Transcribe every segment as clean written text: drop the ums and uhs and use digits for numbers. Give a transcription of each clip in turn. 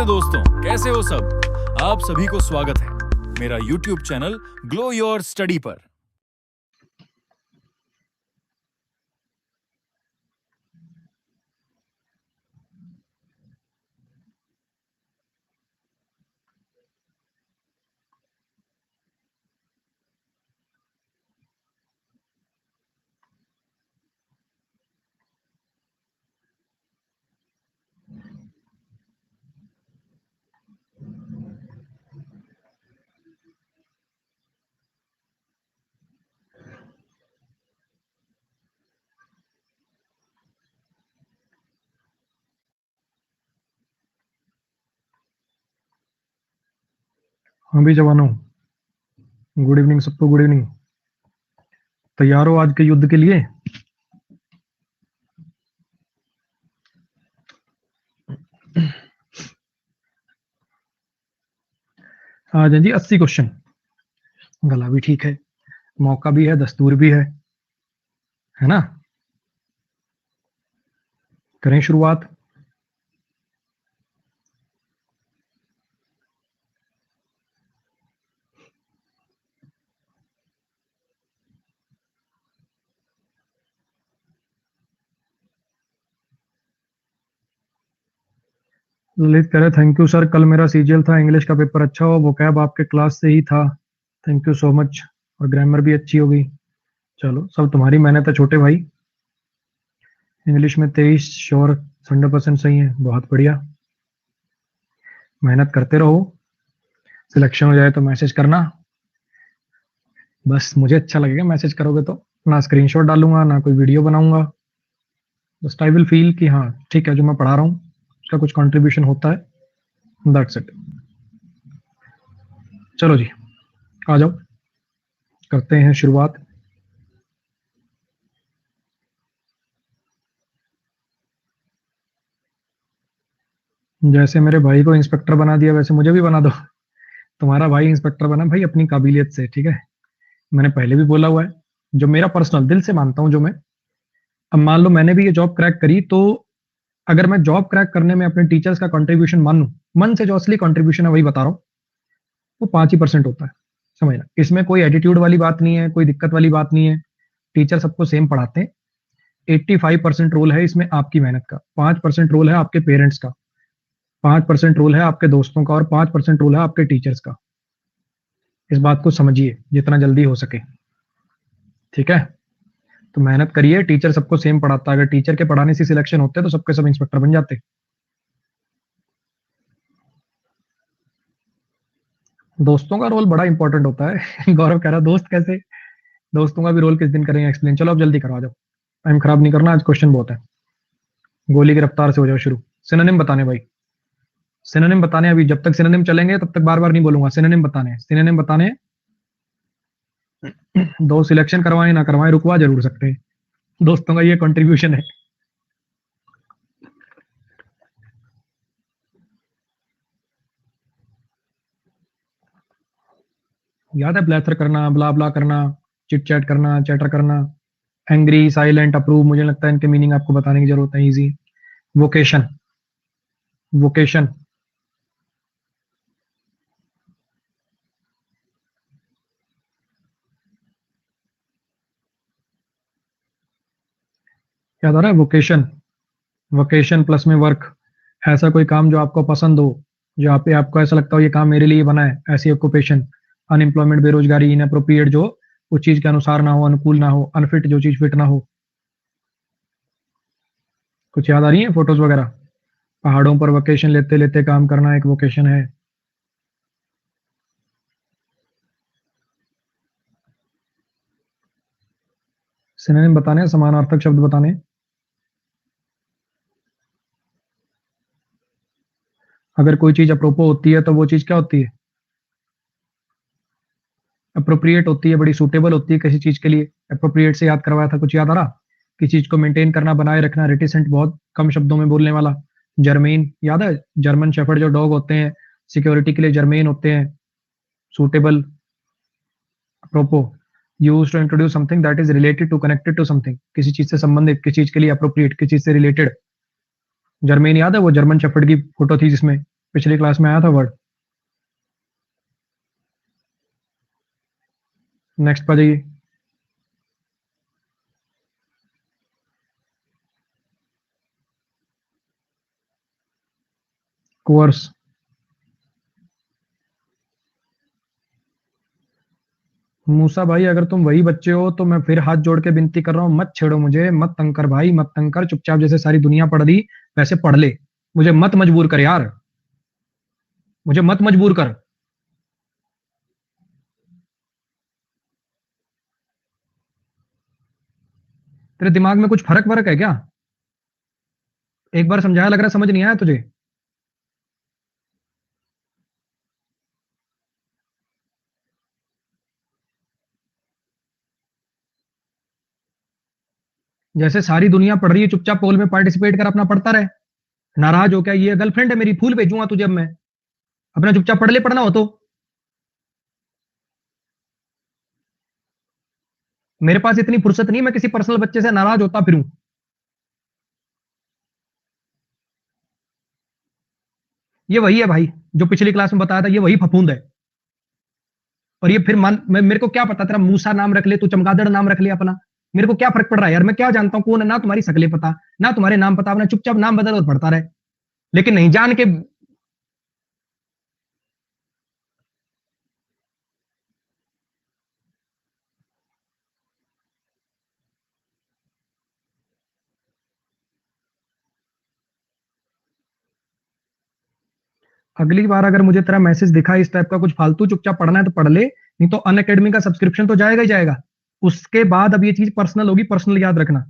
नमस्ते दोस्तों, कैसे हो सब। आप सभी को स्वागत है मेरा YouTube channel glow your study पर। हाँ भी जवानों, गुड इवनिंग सबको। Good evening. तैयार हो आज के युद्ध के लिए? आ जाए जी। 80 क्वेश्चन। गला भी ठीक है, मौका भी है, दस्तूर भी है ना। करें शुरुआत। ललित कह रहे थैंक यू सर, कल मेरा सीजीएल था, इंग्लिश का पेपर अच्छा हो, वोकैब आपके क्लास से ही था, थैंक यू सो मच। और ग्रामर भी अच्छी हो गई। चलो, सब तुम्हारी मेहनत है छोटे भाई। इंग्लिश में 23 श्योर 100% सही है, बहुत बढ़िया। मेहनत करते रहो, सिलेक्शन हो जाए तो मैसेज करना। बस मुझे अच्छा लगेगा मैसेज करोगे तो। ना स्क्रीनशॉट डालूंगा ना कोई वीडियो बनाऊंगा, बस आई विल फील कि हाँ ठीक है, जो मैं पढ़ा रहा हूँ उसका कुछ कंट्रीब्यूशन होता है, दैट्स इट। चलो जी, आ जाओ, करते हैं शुरुआत। जैसे मेरे भाई को इंस्पेक्टर बना दिया वैसे मुझे भी बना दो। तुम्हारा भाई इंस्पेक्टर बना भाई अपनी काबिलियत से, ठीक है। मैंने पहले भी बोला हुआ है, जो मेरा पर्सनल दिल से मानता हूं, जो मैं, अब मान लो मैंने भी ये जॉब क्रैक करी, तो अगर मैं जॉब क्रैक करने में अपने टीचर्स का कंट्रीब्यूशन मानूं, मन से जो असली कंट्रीब्यूशन है वही बता रहा हूं, वो 5% होता है। समझना, इसमें कोई एटीट्यूड वाली बात नहीं है, कोई दिक्कत वाली बात नहीं है। टीचर सबको सेम पढ़ाते हैं। 85% रोल है इसमें आपकी मेहनत का, 5% रोल है आपके पेरेंट्स का, 5% रोल है आपके दोस्तों का, और 5% रोल है आपके टीचर्स का। इस बात को समझिए जितना जल्दी हो सके, ठीक है। तो मेहनत करिए, टीचर सबको सेम पढ़ाता है। अगर टीचर के पढ़ाने से सिलेक्शन होते तो सबके सब इंस्पेक्टर बन जाते। दोस्तों का रोल बड़ा इंपॉर्टेंट होता है। गौरव कह रहा दोस्त कैसे, दोस्तों का भी रोल किस दिन करेंगे एक्सप्लेन। चलो अब जल्दी करो, आ जाओ, टाइम खराब नहीं करना, आज क्वेश्चन बहुत है। गोली की रफ्तार से हो जाओ शुरू। सिनोनिम बताने भाई, सिनोनिम बताने। अभी जब तक सिनोनिम चलेंगे तब तक बार बार नहीं बोलूंगा। सिनोनिम बताने, सिनोनिम बताने। दो सिलेक्शन करवाए ना करवाए, रुकवा जरूर सकते हैं। दोस्तों का ये कंट्रीब्यूशन है। याद है ब्लैथर करना, ब्ला ब्ला करना, चिट चैट करना, चैटर करना, एंग्री, साइलेंट, अप्रूव। मुझे लगता है इनके मीनिंग आपको बताने की जरूरत है, इजी। वोकेशन, वोकेशन, याद आ रहा है? वोकेशन, वोकेशन प्लस में वर्क। ऐसा कोई काम जो आपको पसंद हो, जो आप आपको ऐसा लगता हो ये काम मेरे लिए बना है, ऐसी ऑक्यूपेशन। अनएम्प्लॉयमेंट, बेरोजगारी, इनअप्रोप्रिएट जो उस चीज के अनुसार ना हो, अनुकूल ना हो। अनफिट जो चीज फिट ना हो। कुछ याद आ रही है फोटोज वगैरह? पहाड़ों पर वोकेशन लेते लेते काम करना एक वोकेशन है। सिनोनिम बताने, समानार्थक शब्द बताने। अगर कोई चीज अप्रोपो होती है तो वो चीज क्या होती है? अप्रोप्रिएट होती है, बड़ी सूटेबल होती है किसी चीज के लिए। अप्रोप्रिएट से याद करवाया था, कुछ याद आ रहा? किसी चीज को मेंटेन करना, बनाए रखना। रेटिसेंट, बहुत कम शब्दों में बोलने वाला। जर्मेन, याद है? जर्मन शेफर्ड जो डॉग होते हैं सिक्योरिटी के लिए जर्मेन होते हैं। Suitable, apropos. Use to introduce something that is related to, connected to something, किसी चीज से संबंधित, किसी चीज के लिए अप्रोप्रिएट, किसी चीज से रिलेटेड। जर्मेन याद है? वो जर्मन शेफर्ड की फोटो थी जिसमें पिछली क्लास में आया था वर्ड। नेक्स्ट पर जाइए। कोर्स। मूसा भाई अगर तुम वही बच्चे हो तो मैं फिर हाथ जोड़ के विनती कर रहा हूँ, मत छेड़ो मुझे, मत तंग कर भाई, मत तंग कर। चुपचाप जैसे सारी दुनिया पढ़ रही वैसे पढ़ ले। मुझे मत मजबूर कर यार, मुझे मत मजबूर कर। तेरे दिमाग में कुछ फर्क वरक है क्या? एक बार समझाया, लग रहा है समझ नहीं आया तुझे। जैसे सारी दुनिया पढ़ रही है, चुपचाप पोल में पार्टिसिपेट कर, अपना पढ़ता रहे। नाराज हो क्या? ये गर्लफ्रेंड है मेरी, फूल भेजूंगा तुझे अब मैं। अपना चुपचाप पढ़ ले, पढ़ना हो तो। मेरे पास इतनी फुर्सत नहीं, मैं किसी पर्सनल बच्चे से नाराज होता फिरूं। ये वही है भाई जो पिछली क्लास में बताया था, ये वही फफूंद है। और ये फिर मेरे को क्या पता, तेरा मूसा नाम रख ले, तू चमगादड़ नाम रख ले अपना। मेरे को क्या फर्क पड़ रहा है यार, मैं क्या जानता हूँ कौन है? ना तुम्हारी शक्लें पता, ना तुम्हारे नाम पता, अपना चुपचाप नाम बदल और पढ़ता रहे। लेकिन नहीं, जान के। अगली बार अगर मुझे तेरा मैसेज दिखा इस टाइप का कुछ फालतू, चुपचाप पढ़ना है तो पढ़ ले, नहीं तो अन अकेडमी का सब्सक्रिप्शन तो जाएगा ही जाएगा। उसके बाद अब ये चीज पर्सनल होगी, पर्सनल याद रखना।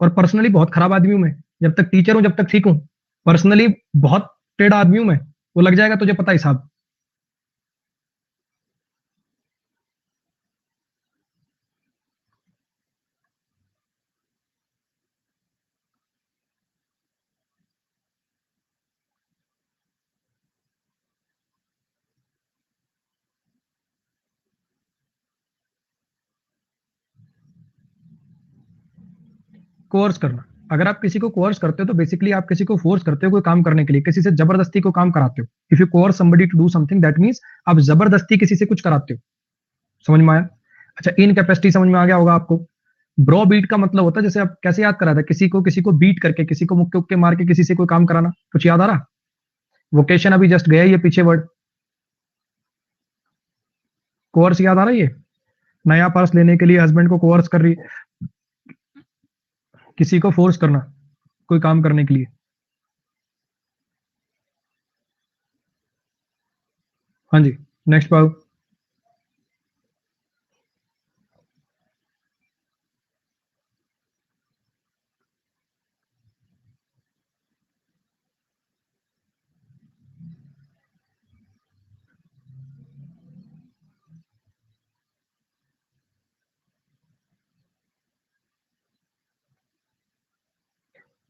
और पर्सनली बहुत खराब आदमी हूं मैं, जब तक टीचर हूं जब तक ठीक हूं। पर्सनली बहुत टेढ़ा आदमी हूं मैं, वो लग जाएगा तुझे पता हिसाब। कोर्स करना, अगर आप किसी को कोर्स करते हो तो बेसिकली आप किसी को फोर्स करते हो कोई काम करने के लिए, किसी से जबरदस्ती को काम कराते हो। If you coerce somebody to do something, that means आप जबरदस्ती किसी से कुछ कराते हो। समझ में आया? अच्छा, इन कैपेसिटी समझ में आ गया होगा आपको। ब्रो बीट का मतलब होता है, जैसे आप कैसे याद करा था, किसी को बीट करके, किसी को मुक्के उक्के मार के किसी से कोई काम कराना। कुछ याद आ रहा? वोकेशन अभी जस्ट गया ये पीछे वर्ड। कोर्स याद आ रहा है ये? नया पर्स लेने के लिए हस्बैंड को कोर्स कर रही है, किसी को फोर्स करना कोई काम करने के लिए। हाँ जी। नेक्स्ट पाओ।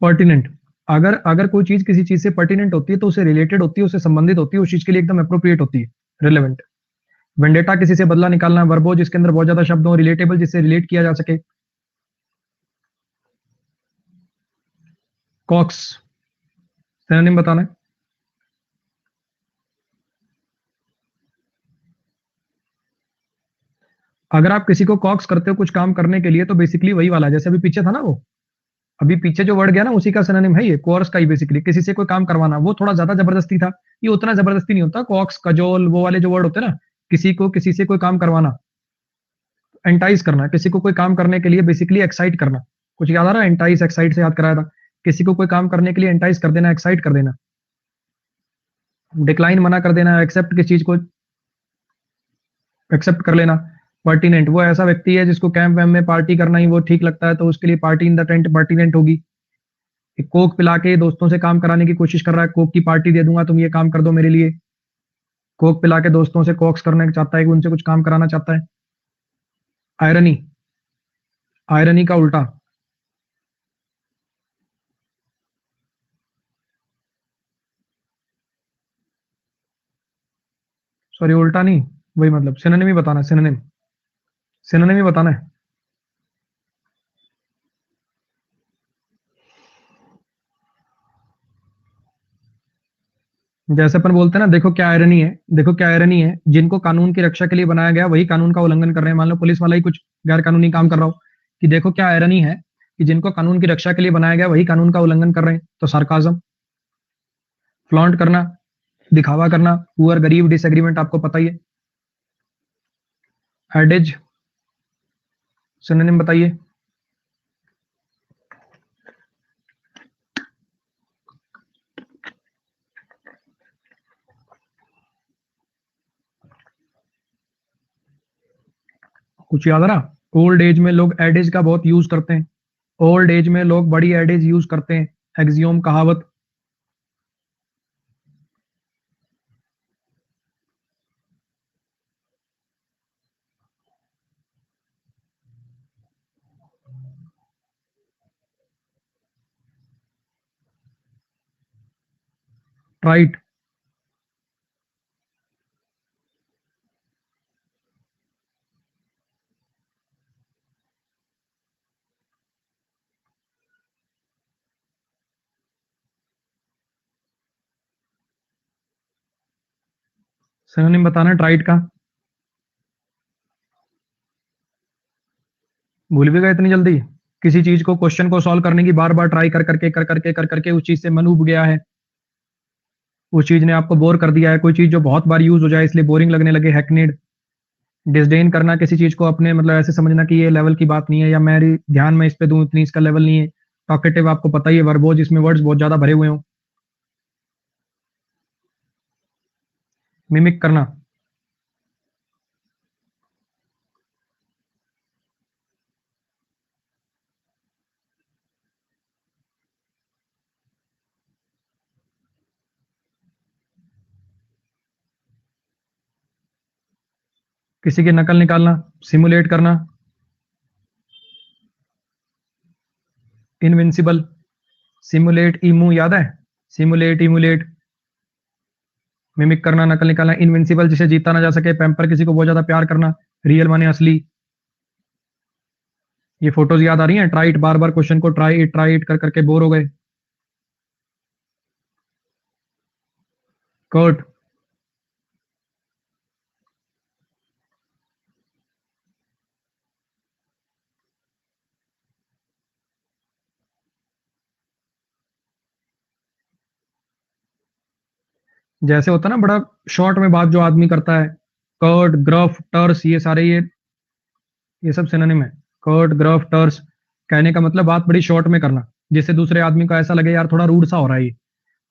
पर्टिनेंट, अगर अगर कोई चीज किसी चीज से पर्टिनेंट होती है तो उसे रिलेटेड होती है, उससे संबंधित होती है, उस चीज के लिए एकदम अप्रोप्रिएट होती है, रिलेवेंट। वेंडेटा, किसी से बदला निकालना, वर्बो जिसके अंदर बहुत ज्यादा शब्द हो, रिलेटेबल जिससे रिलेट किया जा सके। कॉक्स, सिनोनिम बताना है। अगर आप किसी को कॉक्स करते हो कुछ काम करने के लिए तो बेसिकली वही वाला है, जैसे अभी पीछे था ना वो, अभी पीछे जो वर्ड गया ना उसी का सिनोनिम है ये, कोर्स का ही। बेसिकली किसी से कोई काम करवाना, वो थोड़ा ज्यादा जबरदस्ती था, ये उतना जबरदस्ती नहीं होता। कॉक्स, कजोल, वो वाले जो वर्ड होते हैं ना, किसी को किसी से कोई काम करवाना, एंटाइज करना, किसी को कोई काम करने के लिए बेसिकली एक्साइट करना। कुछ याद आ रहा है? एंटाइज एक्साइट से याद कराया था। किसी को कोई काम करने के लिए एंटाइज कर देना, एक्साइट कर देना। डिक्लाइन मना कर देना, एक्सेप्ट किस चीज को एक्सेप्ट कर लेना। पर्टिनेंट, वो ऐसा व्यक्ति है जिसको कैंप वैम्प में पार्टी करना ही वो ठीक लगता है, तो उसके लिए party in the tent pertinent होगी। कोक पिला के दोस्तों से काम कराने की कोशिश कर रहा है, कोक की पार्टी दे दूंगा तुम ये काम कर दो मेरे लिए। कोक पिला के दोस्तों से कोक्स करना चाहता है कि उनसे कुछ काम कराना चाहता है। आयरनी, आयरनी का उल्टा। सॉरी, उल्टा नहीं, वही मतलब सिनोनिम ही बताना है, सिनोनिम, सिनोनिम ही बताना है। जैसे अपन बोलते हैं ना, देखो क्या आयरनी है, देखो क्या आयरनी है, जिनको कानून की रक्षा के लिए बनाया गया वही कानून का उल्लंघन कर रहे हैं। मान लो पुलिस वाला ही कुछ गैर कानूनी काम कर रहा हो, कि देखो क्या आयरनी है कि जिनको कानून की रक्षा के लिए बनाया गया वही कानून का उल्लंघन कर रहे हैं। तो सार्काज्म, फ्लॉन्ट करना, दिखावा करना, पुअर गरीब, डिसएग्रीमेंट आपको पता ही है। एडेज, सिनोनिम बताइए। कुछ याद आ रहा? ओल्ड एज में लोग एडेज का बहुत यूज करते हैं, ओल्ड एज में लोग बड़ी एडेज यूज करते हैं। एक्सियोम, कहावत। राइट। सिनोनिम बताना ट्राइट का। भूल भी गए इतनी जल्दी? किसी चीज को, क्वेश्चन को सॉल्व करने की बार बार ट्राई कर करके उस चीज से मन उब गया है, उस चीज ने आपको बोर कर दिया है, कोई चीज जो बहुत बार यूज हो जाए इसलिए बोरिंग लगने लगे, हैकनेड। डिसडेन करना, किसी चीज को अपने मतलब ऐसे समझना कि ये लेवल की बात नहीं है, या मेरी ध्यान में इस पे दूं, इतनी इसका लेवल नहीं है। टॉकेटिव आपको पता ही है, वर्बोज जिसमें वर्ड्स बहुत ज्यादा भरे हुए हों। मिमिक करना, किसी की नकल निकालना, सिमुलेट करना। इनविंसिबल, सिमुलेट, इमू याद है? Simulate, emulate. मिमिक करना, नकल निकालना। इनविंसिबल, जिसे जीता ना जा सके। पैम्पर, किसी को बहुत ज्यादा प्यार करना। रियल माने असली। ये फोटोज याद आ रही हैं? Try it, bar bar question को ट्राई इट कर करके बोर हो गए। कर्ट, जैसे होता है ना बड़ा शॉर्ट में बात जो आदमी करता है। कर्ट, ग्रफ, टर्स, ये सारे ये सब सिनोनिम है। Curt, gruff, terse. कहने का मतलब बात बड़ी शॉर्ट में करना, जिससे दूसरे आदमी को ऐसा लगे यार थोड़ा रूड सा हो रहा है ये।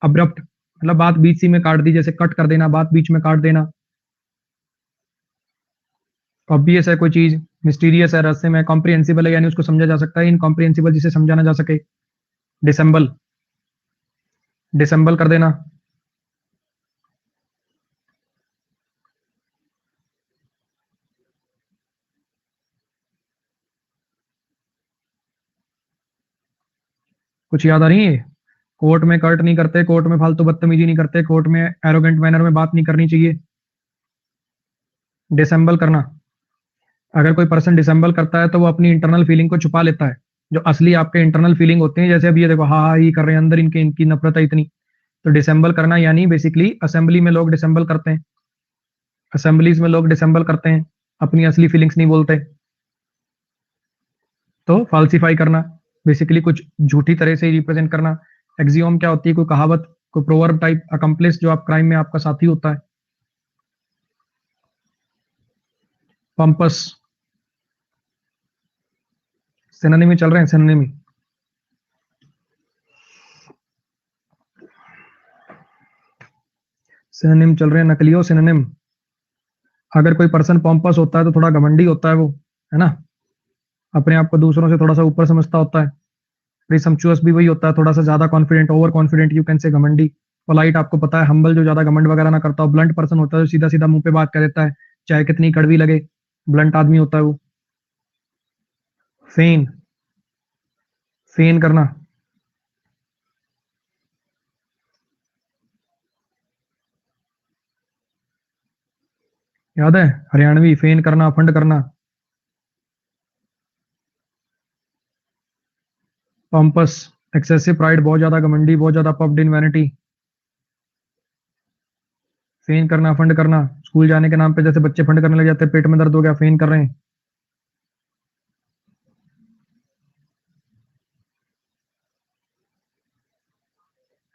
अब्रप्ट, मतलब बात बीच सी में काट दी, जैसे कट कर देना, बात बीच में काट देना। ऑब्वियस है कोई चीज, मिस्टीरियस है, रहस्य में, कॉम्प्रिहेंसिबल है यानी उसको समझा जा सकता है, इनकॉम्प्रिहेंसिबल जिसे समझा ना जा सके। डिसेंबल, डिसेंबल कर देना। कुछ याद आ रही है? कोर्ट में कट नहीं करते, कोर्ट में फालतू बदतमीजी नहीं करते, कोर्ट में एरोगेंट मैनर में बात नहीं करनी चाहिए। डिसेंबल करना, अगर कोई पर्सन डिसेंबल करता है तो वो अपनी इंटरनल फीलिंग को छुपा लेता है। जो असली आपके इंटरनल फीलिंग होते हैं, जैसे अब ये देखो, हाँ हाँ ये कर रहे हैं, अंदर इनके इनकी नफरत है इतनी। तो डिसेंबल करना यानी बेसिकली असेंबली में लोग डिसेंबल करते हैं, असेंबलीज में लोग डिसेंबल करते हैं, अपनी असली फीलिंग्स नहीं बोलते। तो फाल्सीफाई करना, बेसिकली कुछ झूठी तरह से रिप्रेजेंट करना। एक्सियोम क्या होती है? कोई कहावत, कोई प्रोवर्ब टाइप। अकम्प्लिस, जो आप क्राइम में आपका साथी होता है। पंपस, सिनोनिम चल रहे हैं, सिनोनिम। सिनोनिम चल रहे हैं, नकलियो सिनोनिम। अगर कोई पर्सन पॉम्पस होता है तो थोड़ा घमंडी होता है वो, है ना? अपने आप को दूसरों से थोड़ा सा ऊपर समझता होता है। प्रिसम्पचुअस भी वही होता है, थोड़ा सा ज्यादा confident, over confident, you can say घमंडी। पोलाइट आपको पता है, हम्बल, जो ज्यादा घमंड वगैरह ना करता हो। ब्लंट पर्सन होता है, जो सीधा सीधा मुंह पे बात कर देता है, चाहे कितनी कड़वी लगे। ब्लंट आदमी होता है वो। फेन, फेन करना। याद है? हरियाणवी, फेन करना, फंड करना। पंपस, एक्सेसिव प्राइड, बहुत ज्यादा घमंडी, बहुत ज्यादा पफ्ड इन वैनिटी। फेन करना, फंड करना, स्कूल जाने के नाम पे जैसे बच्चे फंड करने लग जाते हैं, पेट में दर्द हो गया फेन कर रहे हैं।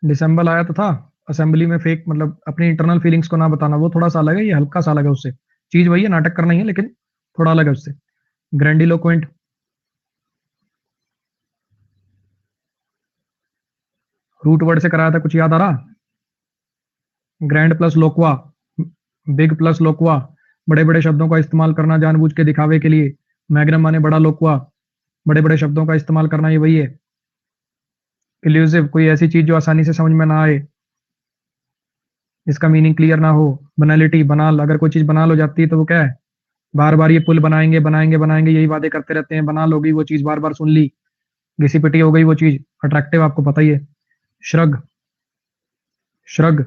डिसेंबल आया तो था असेंबली में फेक, मतलब अपनी इंटरनल फीलिंग्स को ना बताना, वो थोड़ा सा अलग है, ये हल्का सा अलग है उससे। चीज वही है, नाटक करना ही है, लेकिन थोड़ा अलग है उससे। ग्रैंडिलोक्वेंट, रूट वर्ड से कराया था, कुछ याद आ रहा? ग्रैंड प्लस लोकवा, बिग प्लस लोकवा, बड़े बड़े शब्दों का इस्तेमाल करना जानबूझ के दिखावे के लिए। मैग्नम माने बड़ा, लोकवा बड़े बड़े शब्दों का इस्तेमाल करना, ये वही है। इल्यूसिव, कोई ऐसी चीज जो आसानी से समझ में ना आए, इसका मीनिंग क्लियर ना हो। बनालिटी, बनाल, अगर कोई चीज बनाल हो जाती है तो वो क्या है? बार बार ये पुल बनाएंगे बनाएंगे बनाएंगे, यही वादे करते रहते हैं, बनाल हो गई वो चीज, बार बार सुन ली, घिसी पिटी हो गई वो चीज। अट्रैक्टिव आपको पता ही है। श्रग, श्रग,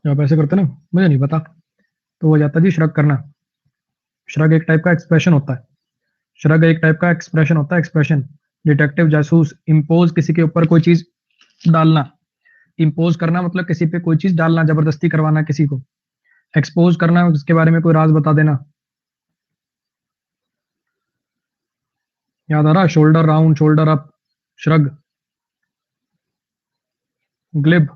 आप ऐसे करते ना, मुझे नहीं पता, तो हो जाता जी श्रग करना। श्रग एक टाइप का एक्सप्रेशन होता है। श्रग एक टाइप का एक्सप्रेशन होता है, एक्सप्रेशन। डिटेक्टिव, जासूस, इम्पोज, किसी के ऊपर कोई चीज डालना। इम्पोज करना मतलब किसी पे कोई चीज डालना, जबरदस्ती करवाना किसी को। एक्सपोज करना, उसके बारे में कोई राज बता देना। याद आ रहा? Shoulder round, shoulder up, shrug. Glib,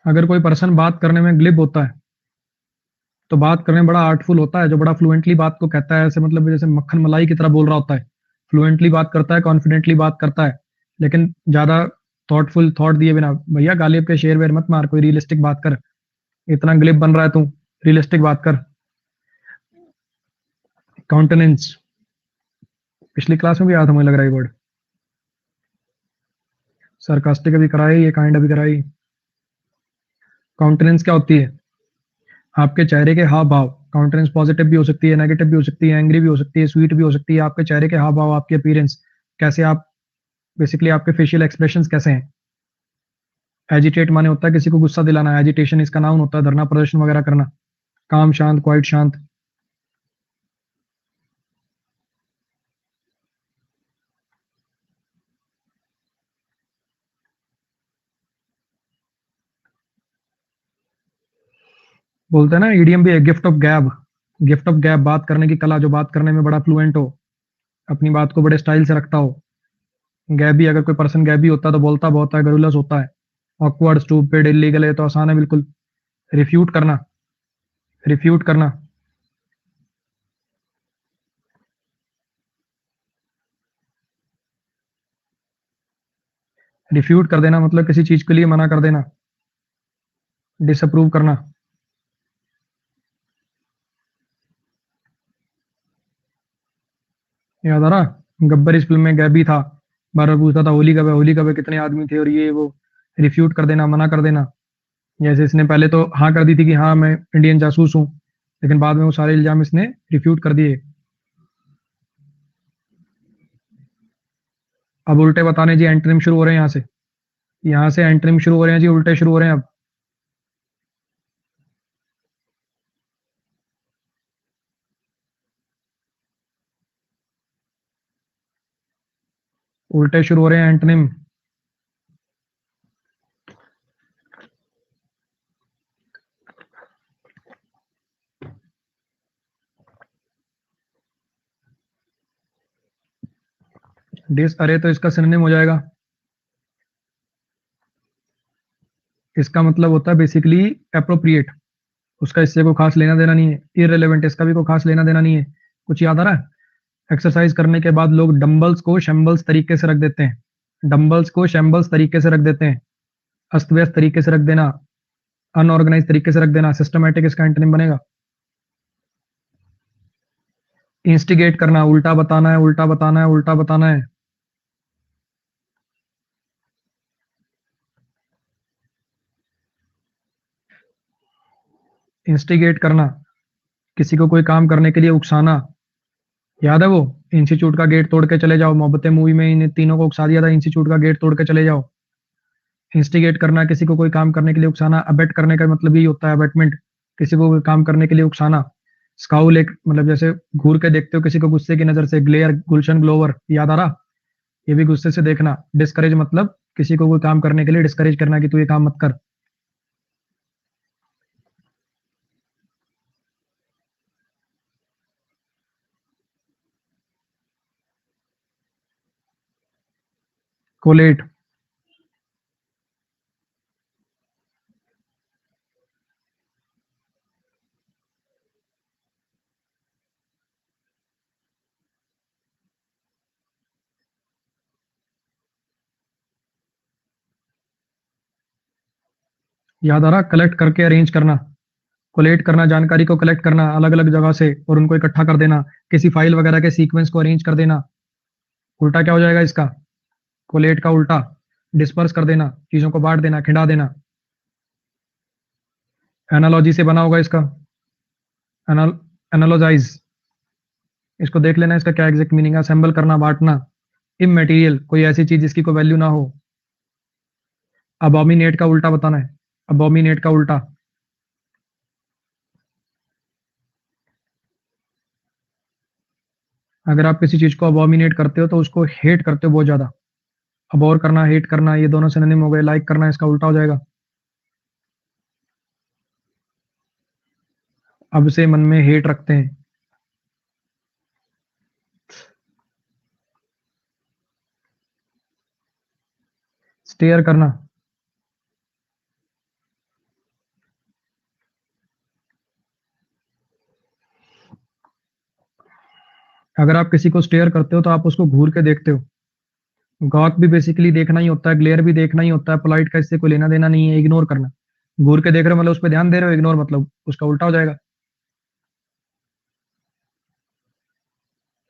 अगर कोई पर्सन बात करने में ग्लिब होता है तो बात करने में बड़ा आर्टफुल होता है। जो बड़ा फ्लुएंटली बात को कहता है, ऐसे मतलब जैसे मक्खन मलाई की तरह बोल रहा होता है, फ्लुएंटली बात करता है, कॉन्फिडेंटली बात करता है, लेकिन ज्यादा थॉटफुल थॉट दिए बिना। भैया गालिब के शेर वेर मत मार, कोई रियलिस्टिक बात कर। इतना ग्लिब बन रहा है तू, रियलिस्टिक बात कर। काउंटेनेंस, पिछली क्लास में भी आया था मुझे लग रहा है वर्ड। सरकास्टिक अभी कराई, ये काइंड अभी कराई। काउंटेनेंस क्या होती है? आपके चेहरे के हाव भाव। काउंटेनेंस पॉजिटिव भी हो सकती है, नेगेटिव भी हो सकती है, एंग्री भी हो सकती है, स्वीट भी हो सकती है। आपके चेहरे के हाव भाव, आपकी अपीयरेंस, कैसे आप, बेसिकली आपके फेशियल एक्सप्रेशंस कैसे हैं। एजिटेट माने होता है किसी को गुस्सा दिलाना, एजिटेशन इसका नाउन होता है, धरना प्रदर्शन वगैरह करना। काम, शांत, क्वाइट, शांत। बोलते हैं ना, ईडीएम भी है, गिफ्ट ऑफ गैब। गिफ्ट ऑफ गैब, बात करने की कला, जो बात करने में बड़ा फ्लुएंट हो, अपनी बात को बड़े स्टाइल से रखता हो। गैबी, अगर कोई पर्सन गैबी होता है तो बोलता बहुत है, गरुलस होता है। ऑकवर्ड, स्टूपिड, इलीगल, है तो आसान है बिल्कुल। रिफ्यूट करना, रिफ्यूट करना, रिफ्यूट कर देना मतलब किसी चीज के लिए मना कर देना। डिसअप्रूव करना। याद आ रहा? गब्बर इस फिल्म में गैबी था, बार बार पूछता था होली कब है, होली कब है, कितने आदमी थे, और ये वो। रिफ्यूट कर देना, मना कर देना। जैसे इसने पहले तो हाँ कर दी थी कि हाँ मैं इंडियन जासूस हूँ, लेकिन बाद में वो सारे इल्जाम इसने रिफ्यूट कर दिए। अब उल्टे बताने जी, एंटोनिम शुरू हो रहे हैं यहाँ से। यहाँ से एंटोनिम शुरू हो रहे हैं जी, उल्टे शुरू हो रहे हैं अब। उल्टे शुरू हो रहे हैं एंटोनिम। डिस अरे तो इसका सिनोनिम हो जाएगा। इसका मतलब होता है बेसिकली अप्रोप्रिएट। उसका इससे कोई खास लेना देना नहीं है। इररिलेवेंट, इसका भी कोई खास लेना देना नहीं है। कुछ याद आ रहा है? एक्सरसाइज करने के बाद लोग डंबल्स को शैम्बल्स तरीके से रख देते हैं। डंबल्स को शैम्बल्स तरीके से रख देते हैं। अस्त व्यस्त तरीके से रख देना, अनऑर्गेनाइज तरीके से रख देना। सिस्टमैटिक इसका एंटोनिम बनेगा। इंस्टिगेट करना, उल्टा बताना है, उल्टा बताना है, उल्टा बताना है। इंस्टिगेट करना, किसी को कोई काम करने के लिए उकसाना। याद है वो इंस्टीट्यूट का गेट तोड़ के चले जाओ, मोहब्बतें मूवी में इन तीनों को उकसा दिया था, इंस्टीट्यूट का गेट तोड़ के चले जाओ। इंस्टिगेट करना, किसी को कोई काम करने के लिए उकसाना। अबेट करने का मतलब यही होता है, अबेटमेंट, किसी को कोई काम करने के लिए उकसाना। स्काउल एक मतलब जैसे घूर के देखते हो किसी को गुस्से की नजर से। ग्लेयर, गुलशन ग्लोवर, याद आ रहा? ये भी गुस्से से देखना। डिस्करेज मतलब किसी को कोई काम करने के लिए डिस्करेज करना कि तू ये काम मत कर। कोलेट, याद आ रहा? कलेक्ट करके अरेंज करना। कोलेट करना, जानकारी को कलेक्ट करना अलग अलग जगह से और उनको इकट्ठा कर देना, किसी फाइल वगैरह के सीक्वेंस को अरेंज कर देना। उल्टा क्या हो जाएगा इसका? कोलेट का उल्टा डिस्पर्स कर देना, चीजों को बांट देना, खिंडा देना। एनालॉजी से बना होगा इसका। एनालोजाइज, इसको देख लेना इसका क्या एग्जैक्ट मीनिंग है। असेंबल करना, बांटना। इमटेरियल, कोई ऐसी चीज जिसकी कोई वैल्यू ना हो। अबोमिनेट का उल्टा बताना है। अबोमिनेट का उल्टा। अगर आप किसी चीज को अबोमिनेट करते हो तो उसको हेट करते हो बहुत ज्यादा। अबोर करना, हेट करना, ये दोनों सिनोनिम हो गए। लाइक करना इसका उल्टा हो जाएगा। अब से मन में हेट रखते हैं। स्टेयर करना। अगर आप किसी को स्टेयर करते हो तो आप उसको घूर के देखते हो। गॉक भी बेसिकली देखना ही होता है, ग्लेयर भी देखना ही होता है। पोलाइट का इससे कोई लेना देना नहीं है। इग्नोर करना, घूर के देख रहे हो मतलब उस पर ध्यान दे रहे हो। इग्नोर मतलब उसका उल्टा हो जाएगा।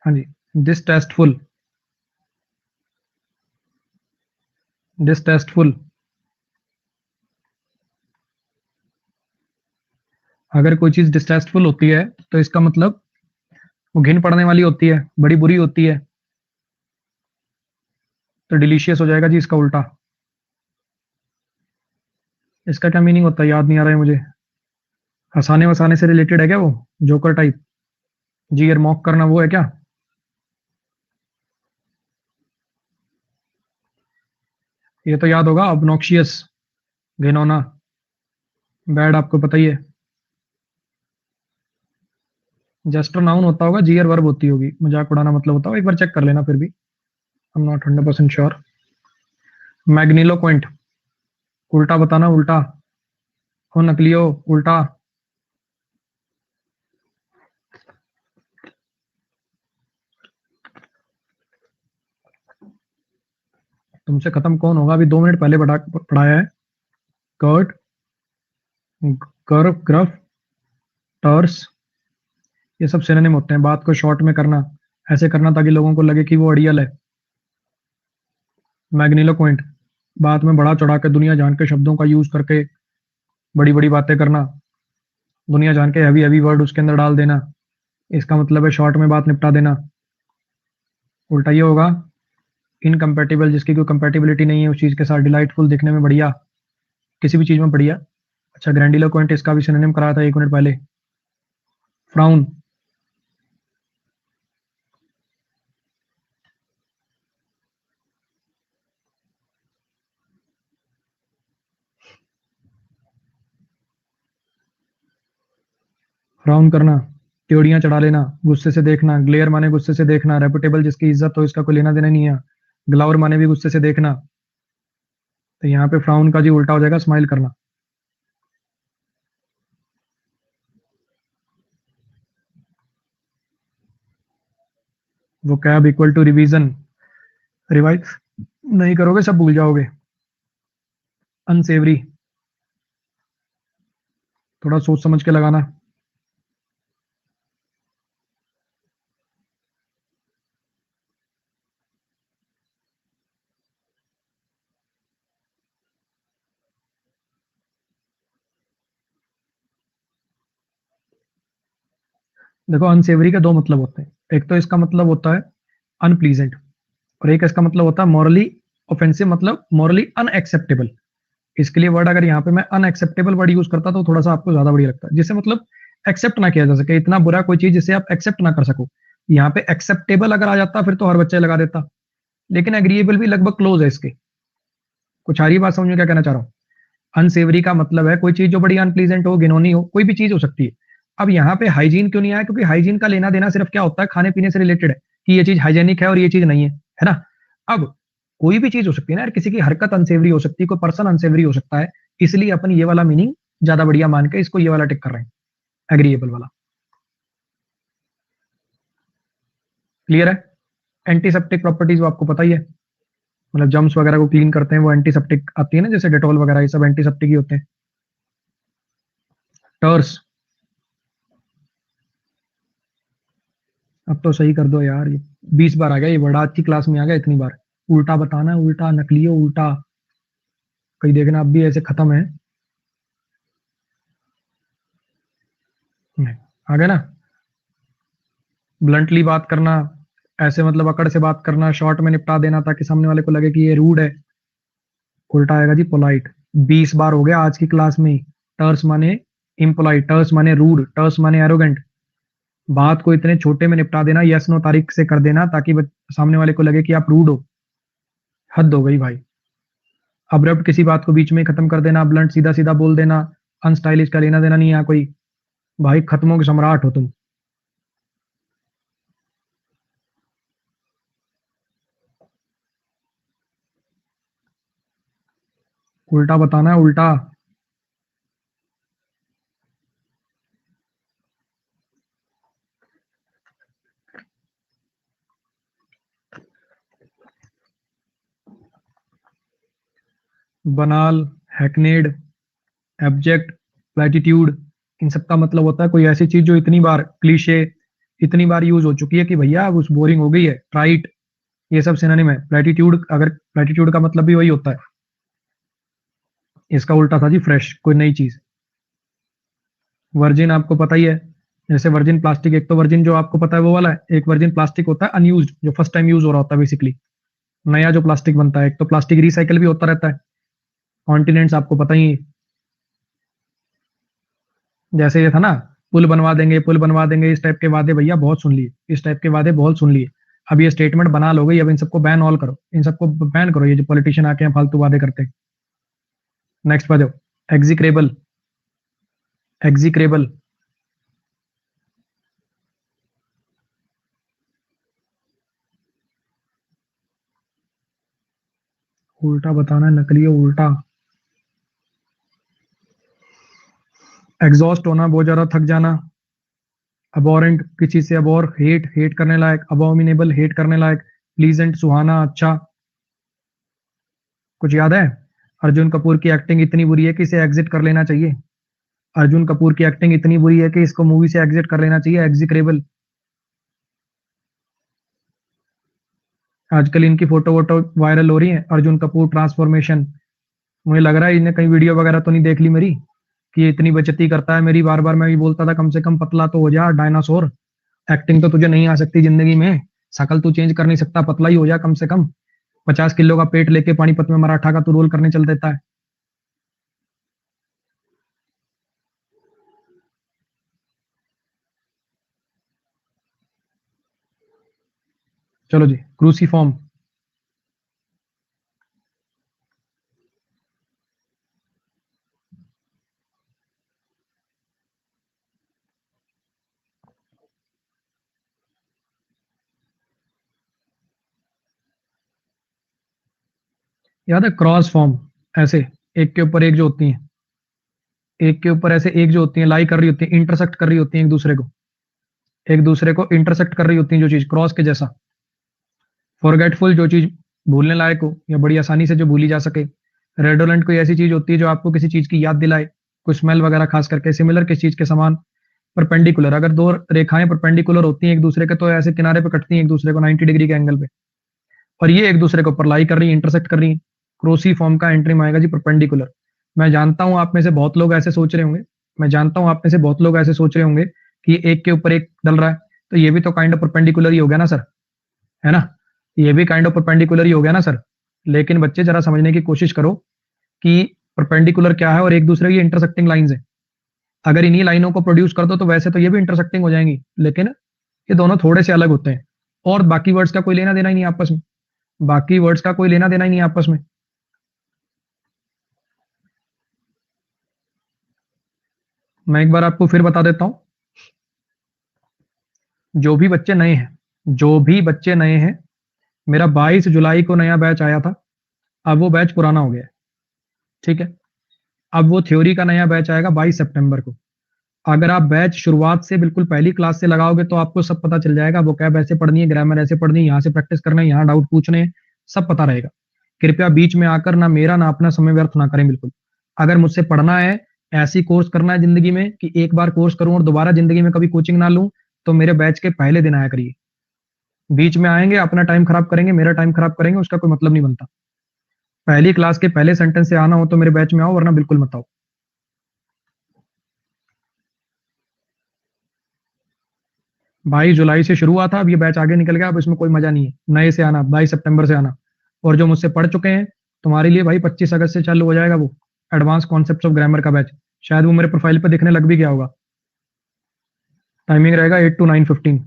हाँ जी। डिसटेस्टफुल, डिसटेस्टफुल। अगर कोई चीज डिसटेस्टफुल होती है तो इसका मतलब वो घिन पड़ने वाली होती है, बड़ी बुरी होती है। तो डिलीशियस हो जाएगा जी इसका उल्टा। इसका क्या मीनिंग होता है याद नहीं आ रहा है मुझे। हंसाने वसाने से रिलेटेड है क्या वो? Joker type. जी यार, मॉक करना वो है क्या? ये तो याद होगा, ऑब्नॉक्शियस, घिनौना। बैड आपको पता ही है। जस्टर नाउन होता होगा, जीयर वर्ब होती होगी। मजाक उड़ाना मतलब होता होगा, एक बार चेक कर लेना फिर भी। I am not 100% sure. Magniloquent, उल्टा बताना, उल्टा। हो नकलियो, उल्टा। तुमसे खत्म कौन होगा? अभी 2 मिनट पहले पढ़ाया है। कर्ट, कर्व, ग्रफ, टर्स, ये सब सिनोनिम होते हैं। बात को शॉर्ट में करना, ऐसे करना ताकि लोगों को लगे कि वो अड़ियल है। मैग्निलोक्वेंट, बात में बढ़ा चढ़ा के दुनिया जान के शब्दों का यूज करके बड़ी बड़ी बातें करना। दुनिया जान के हैवी हैवी वर्ड उसके अंदर डाल देना। इसका मतलब है शॉर्ट में बात निपटा देना। उल्टा ये होगा इनकम्पेटिबल, जिसकी कोई कंपेटिबिलिटी नहीं है उस चीज के साथ। डिलाइटफुल, दिखने में बढ़िया, किसी भी चीज में बढ़िया। अच्छा, ग्रैंडिलोक्वेंट इसका भी सिनोनिम कराया था 1 मिनट पहले। फ्राउन, फ्राउन करना, त्योड़ियां चढ़ा लेना, गुस्से से देखना। ग्लेयर माने गुस्से से देखना। रेपुटेबल, जिसकी इज्जत हो, इसका कोई लेना देना नहीं है। ग्लावर माने भी गुस्से से देखना। तो यहाँ पे फ्राउन का जी उल्टा हो जाएगा स्माइल करना। वो cab equal to revision, revise नहीं करोगे सब भूल जाओगे। अनसेवरी, थोड़ा सोच समझ के लगाना। देखो, अनसेवरी के 2 मतलब होते हैं। एक तो इसका मतलब होता है अनप्लीजेंट, और एक इसका मतलब होता है मॉरली ऑफेंसिव, मतलब मॉरली अनएक्सेप्टेबल। इसके लिए वर्ड अगर यहाँ पे मैं अनएक्सेप्टेबल वर्ड यूज करता तो थोड़ा सा आपको ज्यादा बढ़िया लगता है, जिससे मतलब एक्सेप्ट ना किया जा सके, इतना बुरा कोई चीज जिसे आप एक्सेप्ट ना कर सको। यहाँ पे एक्सेप्टेबल अगर आ जाता फिर तो हर बच्चे लगा देता, लेकिन एग्रीएबल भी लगभग क्लोज है इसके। कुछ आ रही बात समझ में क्या कहना चाह रहा हूँ? अनसेवरी का मतलब है कोई चीज जो बड़ी अनप्लीजेंट हो, घिनौनी हो, कोई भी चीज हो सकती है। अब यहाँ पे हाइजीन क्यों नहीं आया? क्योंकि हाइजीन का लेना देना सिर्फ क्या होता है, खाने पीने से रिलेटेड है, कि ये चीज हाइजेनिक है और ये चीज नहीं है ना? अब कोई भी चीज हो सकती है ना यार, किसी की हरकत अनसेवरी हो सकती है, कोई पर्सन अनसेवरी हो सकता है, इसलिए अपन ये वाला मीनिंग ज्यादा बढ़िया मान के इसको ये वाला टिक कर रहे हैं, एग्रीएबल वाला। क्लियर है? एंटीसेप्टिक प्रॉपर्टीज वो आपको पता ही है, मतलब जम्स वगैरह को क्लीन करते हैं वो एंटीसेप्टिक आती है ना, जैसे डेटॉल वगैरह, ये सब एंटीसेप्टिक ही होते हैं। टर्स, अब तो सही कर दो यार, ये 20 बार आ गया ये वर्ड, आज की क्लास में आ गया इतनी बार। उल्टा बताना है, उल्टा नकलियो उल्टा, कहीं देखना अब भी ऐसे खत्म है। नहीं, आ गया ना? ब्लंटली बात करना, ऐसे मतलब अकड़ से बात करना, शॉर्ट में निपटा देना ताकि सामने वाले को लगे कि ये रूड है, उल्टा आएगा जी पोलाइट। 20 बार हो गया आज की क्लास में। टर्स माने इम्पोलाइट, टर्स माने रूड, टर्स माने एरोगेंट। बात को इतने छोटे में निपटा देना, यस नो तारीख से कर देना ताकि सामने वाले को लगे कि आप रूड हो। हद हो गई भाई। अब्रप्ट किसी बात को बीच में ही खत्म कर देना, ब्लंट सीधा सीधा बोल देना, अनस्टाइलिश का लेना देना नहीं है कोई। भाई खत्मों के सम्राट हो तुम। उल्टा बताना है, उल्टा। बनाल, हैकनेड, एब्जेक्ट, प्लेटिट्यूड, इन सब का मतलब होता है कोई ऐसी चीज जो इतनी बार, क्लीशे, इतनी बार यूज हो चुकी है कि भैया अब उस बोरिंग हो गई है। ट्राइट, ये सब सिनोनिम है। प्लेटिट्यूड, अगर प्लेटिट्यूड का मतलब भी वही होता है, इसका उल्टा था जी फ्रेश, कोई नई चीज। वर्जिन आपको पता ही है, जैसे वर्जिन प्लास्टिक, एक तो वर्जिन जो आपको पता है वो वाला है, एक वर्जिन प्लास्टिक होता है अनयूज्ड, जो फर्स्ट टाइम यूज हो रहा होता है बेसिकली, नया जो प्लास्टिक बनता है। एक तो प्लास्टिक रिसाइकल भी होता रहता है। कॉन्टिनेंट्स आपको पता ही है, जैसे ये था ना, पुल बनवा देंगे, पुल बनवा देंगे, इस टाइप के वादे भैया बहुत सुन लिए, इस टाइप के वादे बहुत सुन लिए। अब ये स्टेटमेंट बना लो गई, अब इन सबको बैन ऑल करो, इन सबको बैन करो, ये जो पॉलिटिशियन आके हैं फालतू वादे करते हैं। नेक्स्ट बाजो, एग्जीक्रेबल, एग्जीक्रेबल, उल्टा बताना है, नकली है, उल्टा। एग्जॉस्ट होना, बहुत ज्यादा थक जाना। अबोरेंट, किसी से अबोर, हेट, हेट करने लायक। अबोमिनेबल, हेट करने लायक। प्लीजेंट, सुहाना, अच्छा। कुछ याद है? अर्जुन कपूर की एक्टिंग इतनी बुरी है कि इसे एग्जिट कर लेना चाहिए। अर्जुन कपूर की एक्टिंग इतनी बुरी है कि इसको मूवी से एग्जिट कर लेना चाहिए, एग्जीक्रेबल। आजकल इनकी फोटो वोटो वायरल हो रही है, अर्जुन कपूर ट्रांसफॉर्मेशन। मुझे लग रहा है इन्हें कहीं वीडियो वगैरह तो नहीं देख ली मेरी, कि ये इतनी बेइज्जती करता है मेरी बार बार। मैं भी बोलता था कम से कम पतला तो हो जा डायनासोर, एक्टिंग तो तुझे नहीं आ सकती जिंदगी में, शकल तू चेंज कर नहीं सकता, पतला ही हो जा कम से कम। 50 किलो का पेट लेके पानीपत में मराठा का तू रोल करने चल देता है। चलो जी, क्रूसीफॉर्म। याद है क्रॉस फॉर्म, ऐसे एक के ऊपर एक जो होती है, एक के ऊपर ऐसे एक जो होती है लाई कर रही होती है, इंटरसेक्ट कर रही होती है एक दूसरे को, एक दूसरे को इंटरसेक्ट कर रही होती है जो चीज क्रॉस के जैसा। फॉरगेटफुल, जो चीज भूलने लायक हो या बड़ी आसानी से जो भूली जा सके। रेडोलेंट, कोई ऐसी चीज होती है जो आपको किसी चीज की याद दिलाए, कोई स्मेल वगैरह खास करके। सिमिलर, किस चीज के समान। परपेंडिकुलर, अगर दो रेखाएं परपेंडिकुलर होती हैं एक दूसरे के तो ऐसे किनारे पे कटती हैं एक दूसरे को 90 डिग्री के एंगल पे, और ये एक दूसरे को ऊपर लाई कर रही है, इंटरसेक्ट कर रही है। क्रोसी फॉर्म का एंट्री आएगा जी परपेंडिकुलर। मैं जानता हूं आप में से बहुत लोग ऐसे सोच रहे होंगे, मैं जानता हूं आप में से बहुत लोग ऐसे सोच रहे होंगे कि एक के ऊपर एक डल रहा है, तो ये भी तो काइंड ऑफ परपेंडिकुलर ही हो गया ना सर, है ना? ये भी काइंड ऑफ परपेंडिकुलर ही हो गया ना सर। लेकिन बच्चे जरा समझने की कोशिश करो कि परपेंडिकुलर क्या है और एक दूसरे की इंटरसेक्टिंग लाइंस है। अगर इन्हीं लाइनों को प्रोड्यूस कर दो तो वैसे तो ये भी इंटरसेक्टिंग हो जाएंगी, लेकिन ये दोनों थोड़े से अलग होते हैं। और बाकी वर्ड्स का कोई लेना देना ही नहीं आपस में, बाकी वर्ड्स का कोई लेना देना ही नहीं आपस में। मैं एक बार आपको फिर बता देता हूं, जो भी बच्चे नए हैं, जो भी बच्चे नए हैं, मेरा 22 जुलाई को नया बैच आया था, अब वो बैच पुराना हो गया है, ठीक है? अब वो थ्योरी का नया बैच आएगा 22 सितंबर को। अगर आप बैच शुरुआत से बिल्कुल पहली क्लास से लगाओगे तो आपको सब पता चल जाएगा, वोकैब ऐसे पढ़नी है, ग्रामर ऐसे पढ़नी है, यहाँ से प्रैक्टिस करना है, यहाँ डाउट पूछने हैं, सब पता रहेगा। कृपया बीच में आकर ना मेरा ना अपना समय व्यर्थ ना करें बिल्कुल। अगर मुझसे पढ़ना है, ऐसी कोर्स करना है जिंदगी में कि एक बार कोर्स करूं और दोबारा जिंदगी में कभी कोचिंग ना लूं, तो मेरे बैच के पहले दिन आया करिए। बीच में आएंगे, अपना टाइम खराब करेंगे, मेरा टाइम खराब करेंगे, उसका कोई मतलब नहीं बनता। पहली क्लास के पहले सेंटेंस से आना हो तो मेरे बैच में आओ, वरना बिल्कुल मत आओ। बाईस जुलाई से शुरू हुआ था, अब ये बैच आगे निकल गया, अब इसमें कोई मजा नहीं है। नए से आना, 22 सितंबर से आना। और जो मुझसे पढ़ चुके हैं, तुम्हारे लिए भाई 25 अगस्त से चालू हो जाएगा वो एडवांस कॉन्सेप्ट ऑफ ग्रामर का बैच। शायद वो मेरे प्रोफाइल पे दिखने लग भी गया होगा। टाइमिंग रहेगा 8 to 9:15।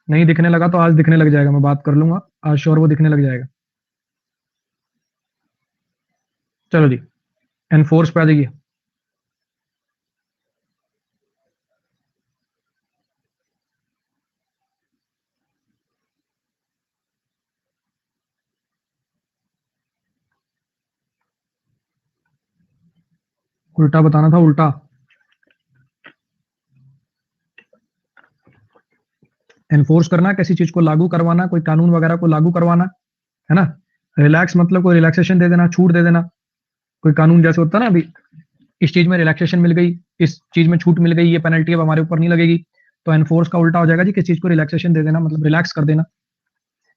नहीं दिखने लगा तो आज दिखने लग जाएगा, मैं बात कर लूंगा, आज श्योर वो दिखने लग जाएगा। चलो जी, एनफोर्स पे आ जाइए। उल्टा बताना था, उल्टा। एनफोर्स करना, किसी चीज को लागू करवाना, कोई कानून वगैरह को लागू करवाना, है ना? रिलैक्स मतलब कोई रिलैक्सेशन दे देना, छूट दे देना। कोई कानून जैसे होता है ना, अभी इस चीज में रिलैक्सेशन मिल गई, इस चीज में छूट मिल गई, ये पेनल्टी अब हमारे ऊपर नहीं लगेगी। तो एनफोर्स का उल्टा हो जाएगा जी, किस चीज को रिलैक्सेशन दे देना, मतलब रिलैक्स कर देना।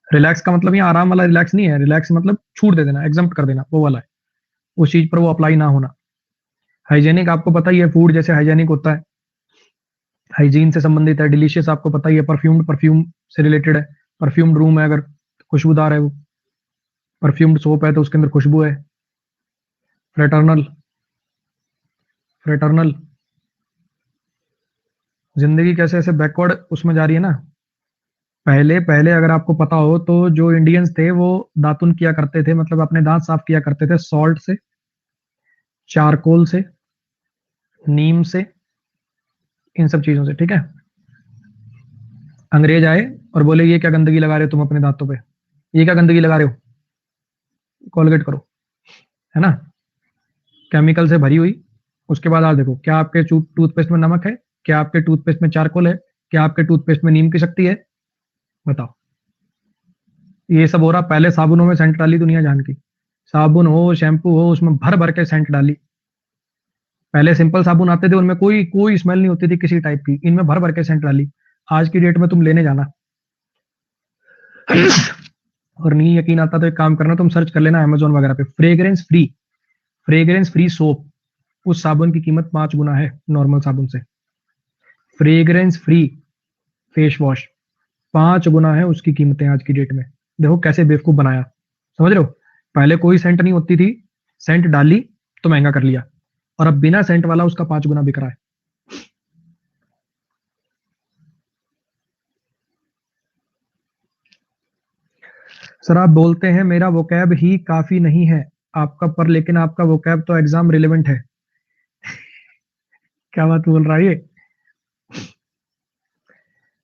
रिलैक्स का मतलब यहाँ आराम वाला रिलैक्स नहीं है, रिलैक्स मतलब छूट दे देना, एग्जम्प्ट कर देना, वो वाला है। उस चीज पर वो अप्लाई ना होना। हाइजेनिक आपको पता ही है, फूड जैसे हाइजेनिक होता है, हाइजीन से संबंधित है। डिलीशियस आपको पता ही है, परफ्यूम्ड, परफ्यूम से रिलेटेड है। परफ्यूम्ड रूम है अगर, खुशबूदार है वो। परफ्यूम्ड सोप है तो उसके अंदर खुशबू है। Fraternal, fraternal. जिंदगी कैसे ऐसे बैकवर्ड उसमें जा रही है ना। पहले पहले अगर आपको पता हो तो जो इंडियंस थे वो दातुन किया करते थे, मतलब अपने दांत साफ किया करते थे सॉल्ट से, चारकोल से, नीम से, इन सब चीजों से, ठीक है? अंग्रेज आए और बोले ये क्या गंदगी लगा रहे हो तुम अपने दांतों पे, ये क्या गंदगी लगा रहे हो, कोलगेट करो, है ना? केमिकल से भरी हुई। उसके बाद आप देखो, क्या आपके टूथपेस्ट में नमक है, क्या आपके टूथपेस्ट में चारकोल है, क्या आपके टूथपेस्ट में नीम की शक्ति है? बताओ। ये सब हो रहा, पहले साबुनों में सेंट डाली दुनिया जान की। साबुन हो, शैम्पू हो, उसमें भर भर के सेंट डाली। पहले सिंपल साबुन आते थे, उनमें कोई कोई स्मेल नहीं होती थी किसी टाइप की, इनमें भर भर के सेंट डाली। आज की डेट में तुम लेने जाना और नहीं यकीन आता तो एक काम करना, तुम सर्च कर लेना अमेजोन वगैरह पे, fragrance free, fragrance free soap. उस साबुन की कीमत 5 गुना है नॉर्मल साबुन से। फ्रेग्रेंस फ्री फेस वॉश, 5 गुना है उसकी कीमतें आज की डेट में। देखो कैसे बेवकूफ बनाया, समझ रहे हो? पहले कोई सेंट नहीं होती थी, सेंट डाली तो महंगा कर लिया, और अब बिना सेंट वाला उसका 5 गुना बिक रहा है। सर आप बोलते हैं मेरा वोकैब ही काफी नहीं है आपका, पर लेकिन आपका वोकैब तो एग्जाम रिलेवेंट है। क्या बात बोल रहा है ये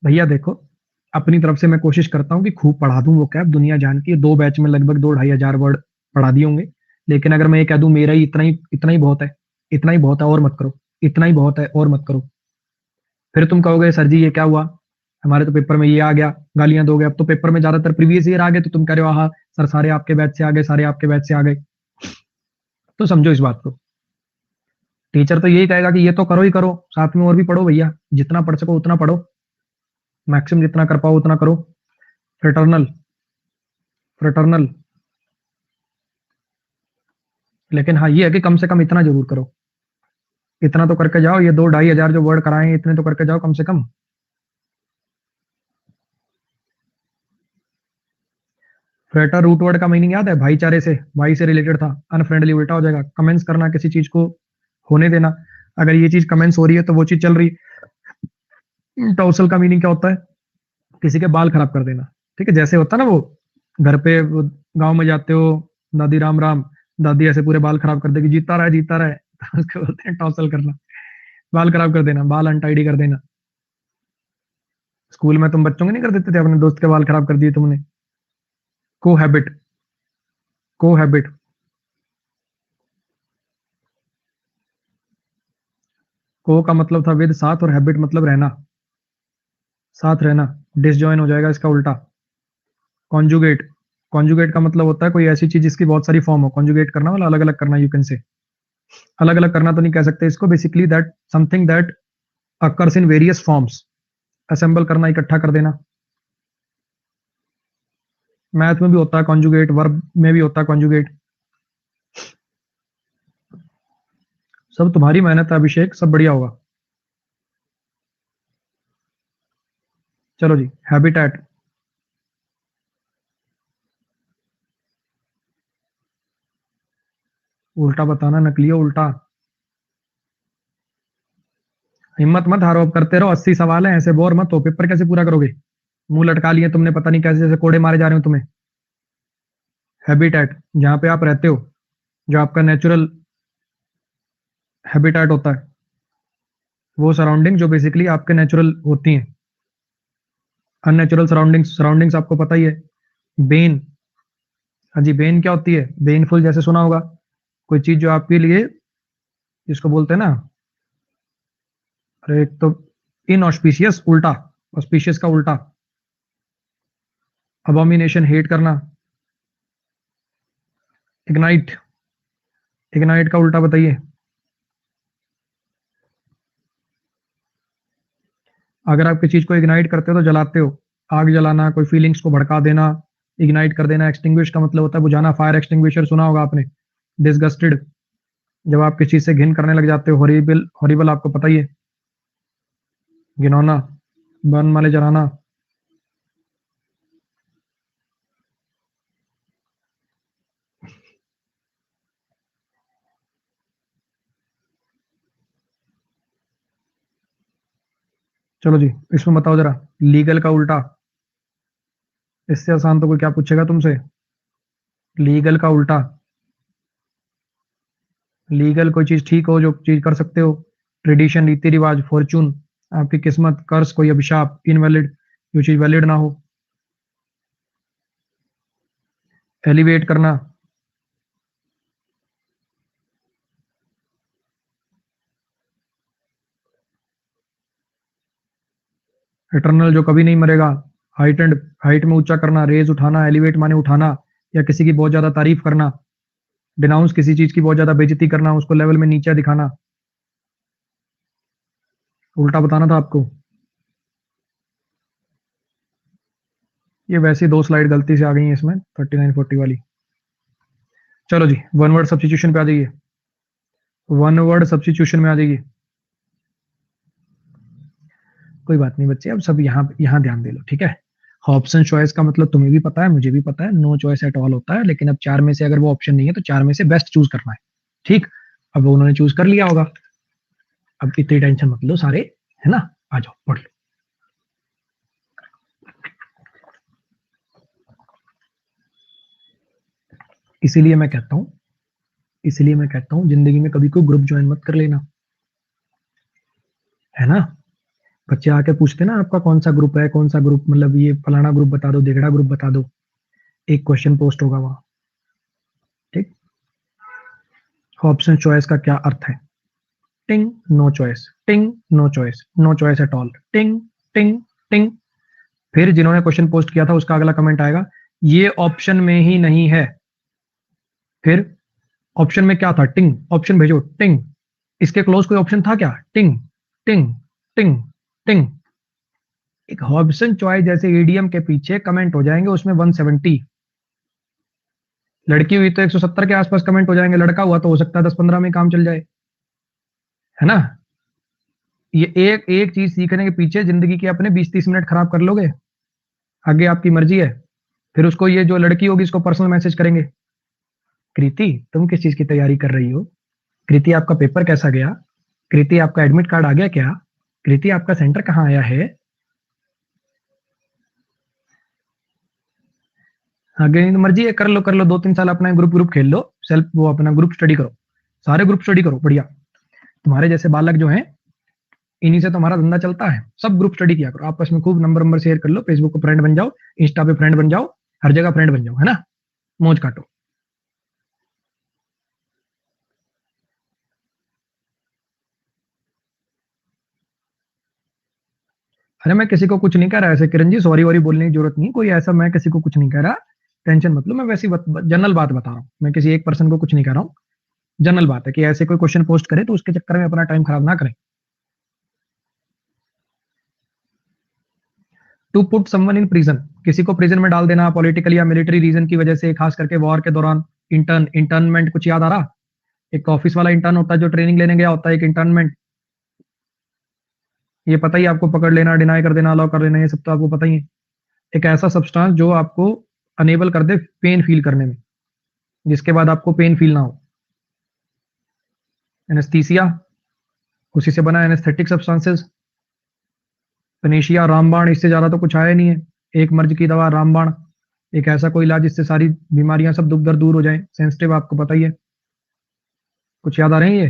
भैया? देखो, अपनी तरफ से मैं कोशिश करता हूँ कि खूब पढ़ा दूं वोकैब, दुनिया जान की है। 2 बैच में लगभग 2-2,500 वर्ड पढ़ा दिए होंगे। लेकिन अगर मैं ये कह दूं मेरा ही इतना ही बहुत है, इतना ही बहुत है और मत करो, इतना ही बहुत है और मत करो, फिर तुम कहोगे सर जी ये क्या हुआ, हमारे तो पेपर में ये आ गया, गालियां दोगे। अब तो पेपर में ज्यादातर प्रीवियस ईयर आ गए, तो तुम कह रहे हो हाँ सर सारे आपके बैच से आ गए, सारे आपके बैच से आ गए। तो समझो इस बात को, टीचर तो यही कहेगा कि ये तो करो ही करो, साथ में और भी पढ़ो भैया, जितना पढ़ सको उतना पढ़ो, मैक्सिमम जितना कर पाओ उतना करो। Fraternal, fraternal. लेकिन हाँ ये है कि कम से कम इतना जरूर करो, इतना तो करके जाओ। ये 2-2,500 जो वर्ड कराए हैं, इतने तो करके जाओ कम से कम। फ्रेटर रूट वर्ड का मीनिंग याद है? भाईचारे से, भाई से रिलेटेड था। अनफ्रेंडली उल्टा हो जाएगा। कमेंट्स करना, किसी चीज को होने देना। अगर ये चीज कमेंट्स हो रही है तो वो चीज चल रही। टॉसल का मीनिंग क्या होता है? किसी के बाल खराब कर देना। ठीक है, जैसे होता है ना वो घर पे गांव में जाते हो, दादी राम राम, दादी ऐसे पूरे बाल खराब कर देगी, जीता रहा है जीता रहा है। तो उसको बोलते हैं टॉसल करना, बाल खराब कर देना, बाल अनटाइडी कर देना। स्कूल में तुम बच्चों के नहीं कर देते थे, अपने दोस्त के बाल खराब कर दिए तुमने। को हैबिट, को हैबिट। को का मतलब था विद, साथ, और हैबिट मतलब रहना, साथ रहना। डिसजॉइन हो जाएगा इसका उल्टा। कॉन्जुगेट, कॉन्जुगेट का मतलब होता है कोई ऐसी चीज जिसकी बहुत सारी फॉर्म हो। कॉन्जुगेट करना वाला अलग अलग करना, यू कैन से। अलग अलग करना तो नहीं कह सकते इसको, basically that something that occurs in various forms. Assemble करना, इकट्ठा कर देना। मैथ में भी होता है कॉन्जुगेट, वर्ब में भी होता है कॉन्जुगेट। सब तुम्हारी मेहनत है अभिषेक, सब बढ़िया होगा। चलो जी, हैबिटेट। उल्टा बताना, नकली है उल्टा। हिम्मत मत हारो, अब करते रहो। 80 सवाल है, ऐसे बोर मत हो। पेपर कैसे पूरा करोगे? मुंह लटका लिए तुमने, पता नहीं कैसे जैसे कोड़े मारे जा रहे हो तुम्हें। हैबिटेट, जहां पे आप रहते हो, जो आपका नेचुरल हैबिटेट होता है, वो सराउंडिंग जो बेसिकली आपके नेचुरल होती हैं। अननेचुरल सराउंडिंग्स, सराउंडिंग्स आपको पता ही है। बेन, हाँ जी, बेन क्या होती है? बेनफुल, जैसे सुना होगा, कोई चीज जो आपके लिए, जिसको बोलते हैं ना, अरे एक तो इनऑस्पिशियस, उल्टा। ऑस्पिशियस का उल्टा अबोमिनेशन, हेट करना। इग्नाइट, इग्नाइट का उल्टा बताइए। अगर आप किसी चीज को इग्नाइट करते हो तो जलाते हो। आग जलाना, कोई फीलिंग्स को भड़का देना, इग्नाइट कर देना। एक्सटिंग्विश का मतलब होता है बुझाना, फायर एक्सटिंग्विशर सुना होगा आपने। डिसगस्टेड, जब आप किसी चीज से घिन करने लग जाते हो। हॉरिबल, हॉरिबल आपको पता ही है, घिनौना। बर्न माले जलाना। चलो जी, इसमें बताओ जरा, लीगल का उल्टा। इससे आसान तो कोई क्या पूछेगा तुमसे? लीगल का उल्टा। लीगल, कोई चीज ठीक हो, जो चीज कर सकते हो। ट्रेडिशन, रीति रिवाज। फॉर्चून, आपकी किस्मत। कर्स, कोई अभिशाप। इनवैलिड, जो चीज वैलिड ना हो। एलिवेट करना। इटर्नल, जो कभी नहीं मरेगा। हाइट एंड, हाइट में ऊंचा करना। रेज, उठाना। एलिवेट माने उठाना या किसी की बहुत ज्यादा तारीफ करना। डिनाउंस, किसी चीज की बहुत ज्यादा बेइज्जती करना, उसको लेवल में नीचे दिखाना। उल्टा बताना था आपको। ये वैसे 2 स्लाइड गलती से आ गई हैं इसमें, 39-40 वाली। चलो जी, वन वर्ड सब्स्टिट्यूशन पे आ जाइए। वन वर्ड सब्स्टिट्यूशन में आ जाइए। कोई बात नहीं बच्चे, अब सब यहाँ यहाँ ध्यान दे लो, ठीक है। ऑप्शन चॉइस का मतलब तुम्हें भी पता है, मुझे भी पता है, नो चॉइस एट ऑल होता है। लेकिन अब 4 में से अगर वो ऑप्शन नहीं है तो 4 में से बेस्ट चूज करना है। ठीक, अब वो उन्होंने चूज कर लिया होगा। अब इतनी टेंशन मत लो सारे, है ना। आ जाओ पढ़ लो। इसीलिए मैं कहता हूँ, इसलिए मैं कहता हूँ जिंदगी में कभी कोई ग्रुप ज्वाइन मत कर लेना, है ना। बच्चे आके पूछते ना आपका कौन सा ग्रुप है, कौन सा ग्रुप, मतलब ये फलाना ग्रुप बता दो, देगड़ा ग्रुप बता दो। एक क्वेश्चन पोस्ट होगा वहां। ठीक, ऑप्शन चॉइस का क्या अर्थ है? टिंग, नो चॉइस। टिंग, no choice. No choice at all. टिंग, टिंग, टिंग। फिर जिन्होंने क्वेश्चन पोस्ट किया था उसका अगला कमेंट आएगा, ये ऑप्शन में ही नहीं है। फिर ऑप्शन में क्या था? टिंग, ऑप्शन भेजो। टिंग, इसके क्लोज कोई ऑप्शन था क्या? टिंग, टिंग, टिंग, टिंग। एक हॉब्सन चॉइस जैसे ईडीएम के पीछे कमेंट हो जाएंगे उसमें 170। लड़की हुई तो 170 के आसपास कमेंट हो जाएंगे, लड़का हुआ तो हो सकता है 10-15 में काम चल जाए, है ना। ये एक एक चीज सीखने के पीछे जिंदगी के अपने 20-30 मिनट खराब कर लोगे, आगे आपकी मर्जी है। फिर उसको ये जो लड़की होगी इसको पर्सनल मैसेज करेंगे, कृति तुम किस चीज की तैयारी कर रही हो, कृति आपका पेपर कैसा गया, कृति आपका एडमिट कार्ड आ गया क्या, कृति आपका सेंटर कहाँ आया है। आगे मर्जी है, कर लो 2-3 साल अपना ग्रुप ग्रुप खेल लो, सेल्फ वो अपना ग्रुप स्टडी करो, सारे ग्रुप स्टडी करो, बढ़िया। तुम्हारे जैसे बालक जो हैं इन्हीं से तुम्हारा धंधा चलता है, सब ग्रुप स्टडी किया करो, आपस में खूब नंबर नंबर शेयर कर लो, फेसबुक पे फ्रेंड बन जाओ, इंस्टा पे फ्रेंड बन जाओ, हर जगह फ्रेंड बन जाओ, है ना, मौज काटो। अरे मैं किसी को कुछ नहीं कह रहा ऐसे किरण जी, सॉरी वॉरी बोलने की जरूरत नहीं, कोई ऐसा मैं किसी को कुछ नहीं कह रहा, टेंशन मत लो, मैं वैसी जनरल बात बता रहा हूँ, मैं किसी एक पर्सन को कुछ नहीं कह रहा हूँ, जनरल बात है कि ऐसे कोई क्वेश्चन पोस्ट करे तो उसके चक्कर में अपना टाइम खराब ना करें। To put someone in prison, किसी को प्रिजन में डाल देना पॉलिटिकल या मिलिट्री रीजन की वजह से, खास करके वॉर के दौरान। इंटर्नमेंट कुछ याद आ रहा, एक ऑफिस वाला इंटर्न होता है जो ट्रेनिंग लेने गया होता है, एक इंटर्नमेंट, ये पता ही आपको, पकड़ लेना, डिनाई कर देना, अलाउ कर देना, ये सब तो आपको पता ही है। एक ऐसा सब्सटेंस जो आपको अनेबल कर दे पेन फील करने में, जिसके बाद आपको पेन फील ना हो, एनेस्थीसिया, उसी से बना एनेस्थेटिक सब्सटेंसेस, पेनेशिया, रामबाण, इससे ज्यादा तो कुछ आया नहीं है, एक मर्ज की दवा रामबाण, एक ऐसा कोई इलाज जिससे सारी बीमारियां सब दुख दर्द दूर हो जाए, सेंसिटिव आपको पता ही है। कुछ याद आ रहे हैं ये,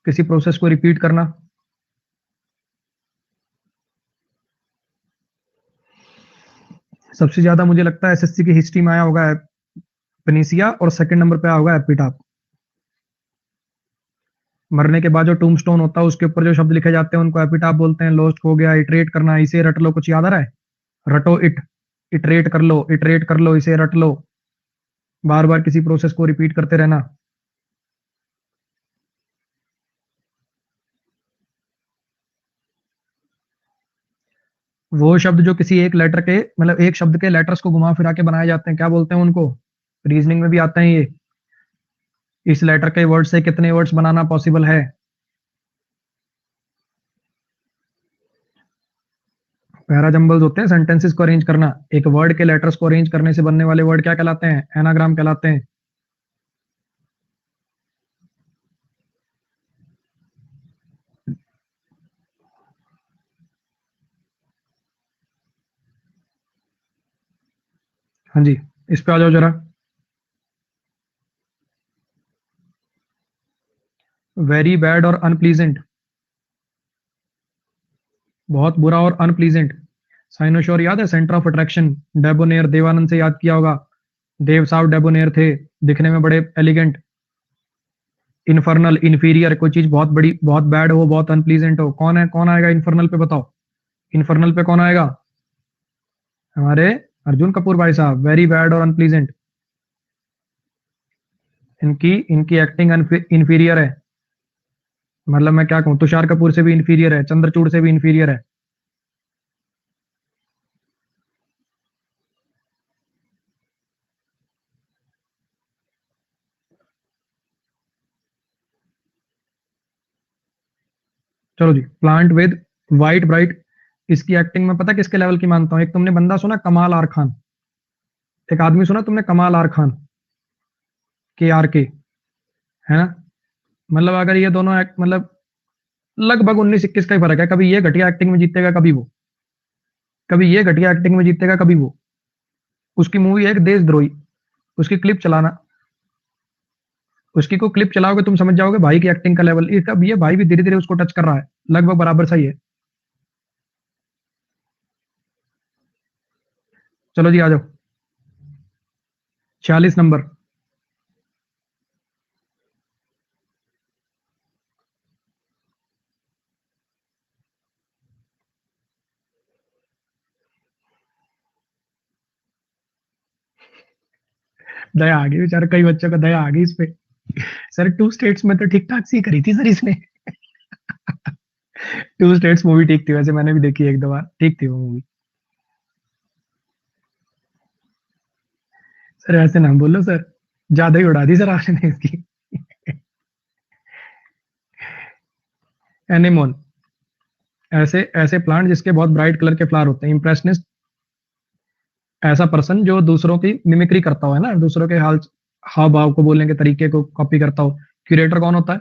किसी प्रोसेस को रिपीट करना। सबसे ज्यादा मुझे लगता है एसएससी की हिस्ट्री में आया होगा पेनिसिया, और सेकंड नंबर पे आया होगा एपिटाप। मरने के बाद जो टूमस्टोन होता है उसके ऊपर जो शब्द लिखे जाते हैं उनको एपिटाप बोलते हैं। लॉस्ट हो गया, इटरेट करना, इसे रट लो, कुछ याद आ रहा है, रटो इट, इटरेट कर लो, इटरेट कर लो, इसे रट लो, बार बार किसी प्रोसेस को रिपीट करते रहना। वो शब्द जो किसी एक लेटर के, मतलब एक शब्द के लेटर्स को घुमा फिरा के बनाए जाते हैं, क्या बोलते हैं उनको, रीजनिंग में भी आते हैं ये, इस लेटर के वर्ड से कितने वर्ड्स बनाना पॉसिबल है। पैरा जंबल्स होते हैं सेंटेंसेस को अरेंज करना, एक वर्ड के लेटर्स को अरेंज करने से बनने वाले वर्ड क्या कहलाते हैं, एनाग्राम कहलाते हैं। हाँ जी, इस पे आ जाओ जरा। वेरी बैड और अनप्लीजेंट, बहुत बुरा और अनप्लीजेंट। साइनोशोर याद है, सेंटर ऑफ अट्रैक्शन, डेबोनेयर, देवानंद से याद किया होगा, देव साहब डेबोनेयर थे, दिखने में बड़े एलिगेंट। इन्फर्नल, इन्फीरियर, कोई चीज बहुत बड़ी, बहुत बैड हो, बहुत अनप्लीजेंट हो, कौन है, कौन आएगा इन्फर्नल पे, बताओ, इन्फर्नल पे कौन आएगा, हमारे अर्जुन कपूर भाई साहब, वेरी बैड और अनप्लीजेंट। इनकी इनकी एक्टिंग इन्फीरियर है, मतलब मैं क्या कहूं, तुषार कपूर से भी इन्फीरियर है, चंद्रचूड़ से भी इन्फीरियर है। चलो जी, प्लांट विद वाइट ब्राइट, इसकी एक्टिंग में पता किसके लेवल की मानता हूं, एक तुमने बंदा सुना कमाल आर खान, एक आदमी सुना तुमने कमाल आर खान, के आर के, है ना, मतलब अगर ये दोनों एक्ट, मतलब लगभग 19-21 का ही फर्क है, कभी ये घटिया एक्टिंग में जीतेगा, कभी वो, कभी ये घटिया एक्टिंग में जीतेगा, कभी वो। उसकी मूवी है एक देशद्रोही, उसकी क्लिप चलाना, उसकी को क्लिप चलाओगे तुम समझ जाओगे भाई की एक्टिंग का लेवल, ये भाई भी धीरे धीरे उसको टच कर रहा है, लगभग बराबर सही है। चलो जी आ जाओ, 46 नंबर। दया आ गई बेचारे, कई बच्चों को दया आ गई इस पे। सर टू स्टेट्स में तो ठीक ठाक सी करी थी सर इसने। टू स्टेट्स मूवी ठीक थी वैसे, मैंने भी देखी एक दो बार, ठीक थी वो मूवी। सर ऐसे ना बोलो सर, ज्यादा ही उड़ा दी सर आपने इसकी। एनेमोन, ऐसे ऐसे प्लांट जिसके बहुत ब्राइट कलर के फ्लावर होते हैं, इंप्रेशनिस्ट, ऐसा पर्सन जो दूसरों की मिमिक्री करता हो, है ना, दूसरों के हाव भाव को, बोलने के तरीके को कॉपी करता हो। क्यूरेटर कौन होता है?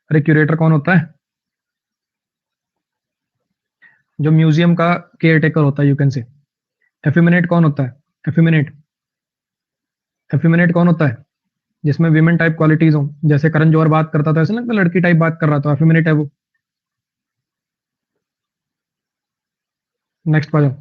अरे क्यूरेटर कौन होता है? जो म्यूजियम का केयर टेकर होता है, यू कैन से। एफिमिनेट कौन होता है? एफिमिनेट, एफिमिनेट कौन होता है? जिसमें विमेन टाइप क्वालिटीज हो, जैसे करण जौहर बात करता था ऐसे लगता लड़की टाइप बात कर रहा था, एफिमिनेट है वो। नेक्स्ट पा जाओ।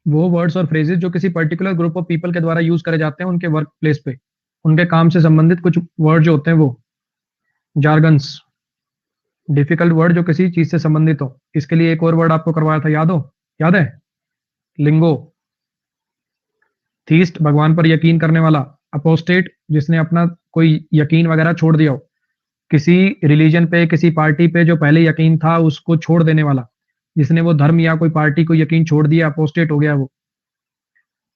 वो वर्ड्स और फ्रेजेस जो किसी पर्टिकुलर ग्रुप ऑफ पीपल के द्वारा यूज करे जाते हैं उनके वर्क प्लेस पे, उनके काम से संबंधित कुछ वर्ड जो होते हैं वो। जार्गन्स, डिफिकल्ट वर्ड जो किसी चीज से संबंधित हो। इसके लिए एक और वर्ड आपको करवाया था, याद हो? याद है? लिंगो। थीस्ट, भगवान पर यकीन करने वाला। अपोस्टेट, जिसने अपना कोई यकीन वगैरह छोड़ दिया हो, किसी रिलीजन पे, किसी पार्टी पे जो पहले यकीन था उसको छोड़ देने वाला। जिसने वो धर्म या कोई पार्टी को यकीन छोड़ दिया, अपोस्टेट हो गया वो,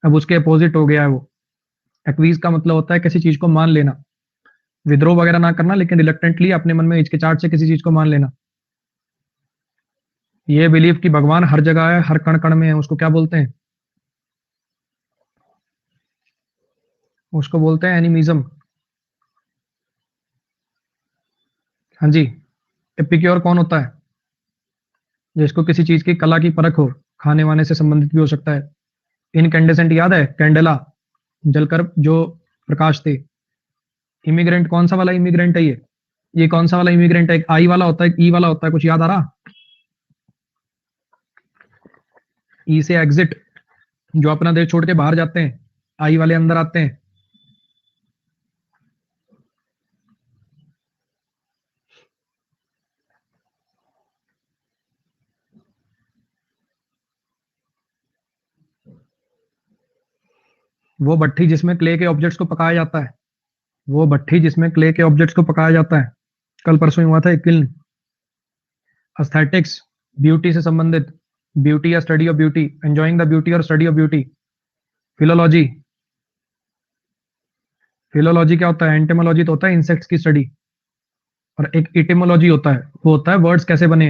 अब उसके अपोजिट हो गया है वो। एक्वीज का मतलब होता है किसी चीज को मान लेना, विद्रोह वगैरह ना करना, लेकिन रिलक्टेंटली अपने मन में हिचकिचाहट से किसी चीज को मान लेना। ये बिलीव कि भगवान हर जगह है, हर कण कण में है, उसको क्या बोलते हैं? उसको बोलते हैं एनिमिज्म। हाँ जी। एपिक्योर कौन होता है? जिसको किसी चीज की कला की परख हो, खाने वाने से संबंधित भी हो सकता है। इनकैंडेसेंट याद है? कैंडेला, जलकर जो प्रकाश थे। इमिग्रेंट कौन सा वाला इमिग्रेंट है ये कौन सा वाला इमिग्रेंट है? एक आई वाला होता है, एक ई वाला होता है, कुछ याद आ रहा? ई से एग्जिट, जो अपना देश छोड़ के बाहर जाते हैं। आई वाले अंदर आते हैं। वो भट्ठी जिसमें क्ले के ऑब्जेक्ट्स को पकाया जाता है। वो भट्ठी जिसमें क्ले के ऑब्जेक्ट्स को पकाया जाता है। कल परसों ही हुआ था एक किल्न। एस्थेटिक्स, ब्यूटी से संबंधित। ब्यूटी या study of beauty, enjoying the beauty और study of beauty. Philology, philology क्या होता है? एंटेमोलॉजी तो होता है इंसेक्ट्स की स्टडी, और एक इटिमोलॉजी होता है, वो होता है वर्ड्स कैसे बने,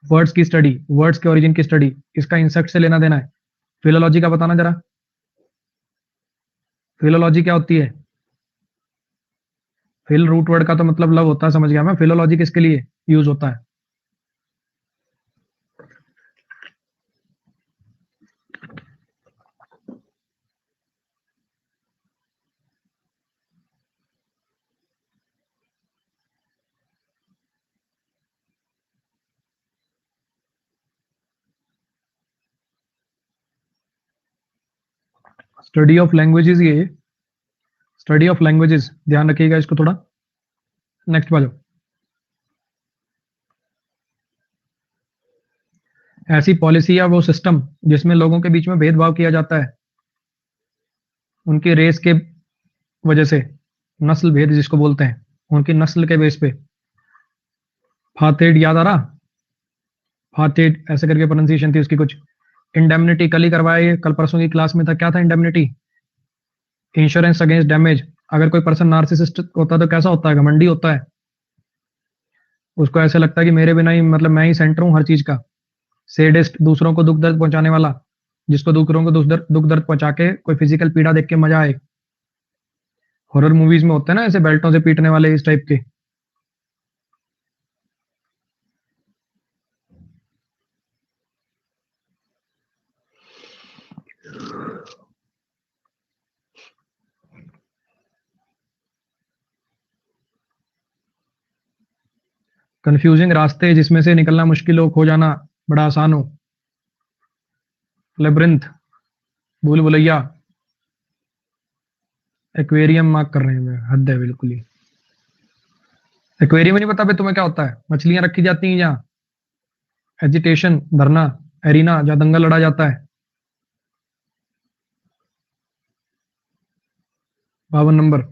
वर्ड्स की स्टडी, वर्ड्स के ओरिजिन की स्टडी। इसका इंसेक्ट से लेना देना है। फिलोलॉजी का बताना जरा, फिलोलॉजी क्या होती है? फिल रूट वर्ड का तो मतलब लव होता है, समझ गया मैं। फिलोलॉजी किसके लिए यूज होता है? स्टडी ऑफ लैंग्वेजेस, ये स्टडी ऑफ लैंग्वेजेस, ध्यान रखिएगा इसको थोड़ा। नेक्स्ट बाजो। ऐसी पॉलिसी या वो सिस्टम जिसमें लोगों के बीच में भेदभाव किया जाता है उनकी रेस के वजह से, नस्ल भेद जिसको बोलते हैं, उनकी नस्ल के बेस पे। फातेड याद आ रहा? फातेड ऐसे करके प्रोनाउंसिएशन थी उसकी कुछ। इंडेमनिटी कल ही करवाया, ये कल परसों की क्लास में था। क्या था इंडेमनिटी? Insurance against damage. अगर कोई पर्सन नार्सिसिस्ट होता है तो कैसा होता है? घमंडी होता है। उसको ऐसा लगता है कि मेरे बिना ही, मतलब मैं ही सेंटर हूँ हर चीज का। सेडिस्ट, दूसरों को दुख दर्द पहुंचाने वाला, जिसको दूसरों को दुख दर्द पहुंचा के कोई फिजिकल पीड़ा देख के मजा आए। हॉरर मूवीज में होते हैं ना ऐसे बेल्टों से पीटने वाले, इस टाइप के। कंफ्यूजिंग रास्ते जिसमें से निकलना मुश्किल हो, खो जाना बड़ा आसान हो। लेब्रिंथ, भूल भुलैया। एक्वेरियम मार्क कर रहे हैं, हद है बिल्कुल ही। एक्वेरियम नहीं पता तुम्हें क्या होता है? मछलियां रखी जाती हैं जहाँ। एजिटेशन, धरना। एरिना, जहाँ दंगल लड़ा जाता है। 52 नंबर।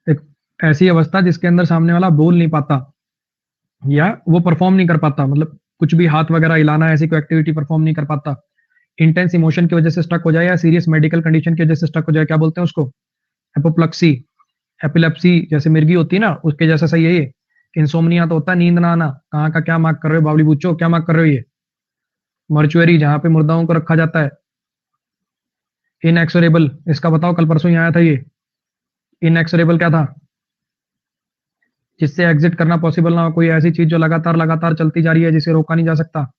एक ऐसी अवस्था जिसके अंदर सामने वाला बोल नहीं पाता या वो परफॉर्म नहीं कर पाता, मतलब कुछ भी हाथ वगैरह हिलाना, ऐसी कोई एक्टिविटी परफॉर्म नहीं कर पाता, इंटेंस इमोशन की वजह से स्टक हो जाए या सीरियस मेडिकल कंडीशन की वजह से स्टक हो जाए, क्या बोलते हैं उसको? एपोप्लेक्सी, एपिलेप्सी जैसे मिर्गी होती है ना, उसके जैसा सही है ये। इंसोम्निया तो होता है नींद ना आना। कहाँ का क्या मार्क कर रहे हो बावली बच्चो, क्या मार्क कर रहे हो ये? मर्चुअरी, जहाँ पे मुर्दाओं को रखा जाता है। इनएक्सोरेबल, इसका बताओ, कल परसों ही आया था ये। इनएक्सोरेबल क्या था? जिससे एग्जिट करना पॉसिबल ना हो, कोई ऐसी चीज जो लगातार लगातार चलती जा रही है, जिसे रोका नहीं जा सकता।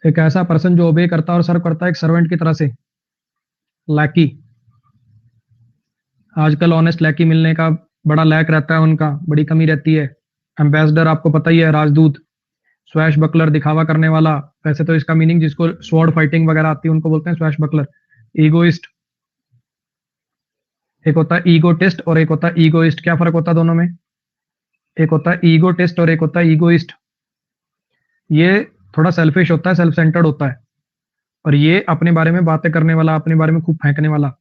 एक ऐसा पर्सन जो ओबे करता है और सर्व करता है एक सर्वेंट की तरह से। लैकी। आजकल ऑनेस्ट लैकी मिलने का बड़ा लैक रहता है, उनका बड़ी कमी रहती है। एम्बेसडर आपको पता ही है, राजदूत। स्वैश बकलर, दिखावा करने वाला। वैसे तो इसका मीनिंग, जिसको स्वॉर्ड फाइटिंग वगैरह आती है उनको बोलते हैं स्वैश बकलर। ईगोइस्ट। एक होता है ईगो टेस्ट और एक होता है ईगोइस्ट। क्या फर्क होता है दोनों में? एक होता है ईगो टेस्ट और एक होता है ईगोइस्ट। ये थोड़ा सेल्फिश होता है, सेल्फ सेंटर्ड होता है। और ये अपने बारे में बातें करने वाला, अपने बारे में खूब फेंकने वाला।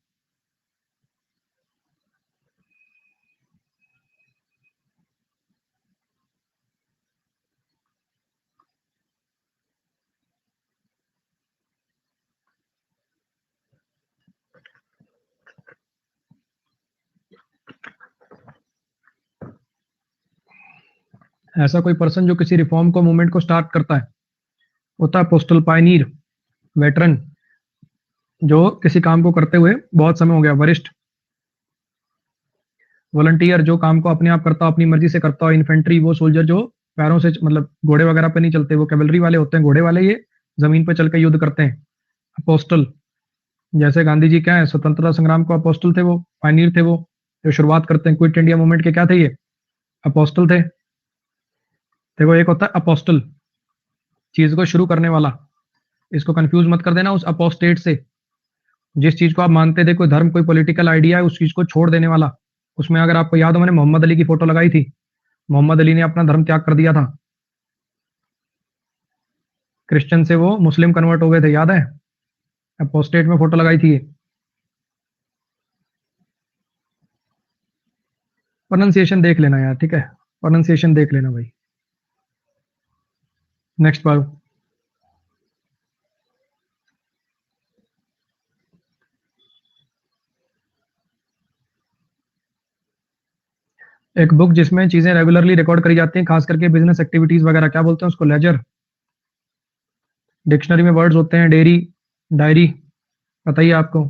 ऐसा कोई पर्सन जो किसी रिफॉर्म को, मूवमेंट को स्टार्ट करता है, होता है पोस्टल पायनियर। वेटरन, जो किसी काम को करते हुए बहुत समय हो गया। वरिष्ठ। वॉलंटियर, जो काम को अपने आप करता हो, अपनी मर्जी से करता हो। इन्फेंट्री, वो सोल्जर जो पैरों से, मतलब घोड़े वगैरह पे नहीं चलते, वो कैवलरी वाले होते हैं। घोड़े वाले ये जमीन पे चल के युद्ध करते हैं। अपोस्टल, जैसे गांधी जी क्या है, स्वतंत्रता संग्राम को अपोस्टल थे वो, पायनियर थे वो। जो शुरुआत करते हैं क्विट इंडिया मूवमेंट के, क्या थे ये? अपोस्टल थे। देखो, एक होता है अपोस्टल, चीज को शुरू करने वाला। इसको कंफ्यूज मत कर देना उस अपोस्टेट से। जिस चीज को आप मानते थे, कोई धर्म, कोई पॉलिटिकल आइडिया है, उस चीज को छोड़ देने वाला। उसमें अगर आपको याद हो, मैंने मोहम्मद अली की फोटो लगाई थी। मोहम्मद अली ने अपना धर्म त्याग कर दिया था। क्रिश्चियन से वो मुस्लिम कन्वर्ट हो गए थे, याद है? अपोस्टेट में फोटो लगाई थी। प्रोनाउंसिएशन देख लेना यार, ठीक है? प्रोनाउंसिएशन देख लेना भाई। नेक्स्ट बार। एक बुक जिसमें चीजें रेगुलरली रिकॉर्ड करी जाती हैं, खास करके बिजनेस एक्टिविटीज वगैरह, क्या बोलते हैं उसको? लेजर। डिक्शनरी में वर्ड्स होते हैं डेयरी, डायरी, पता ही है आपको।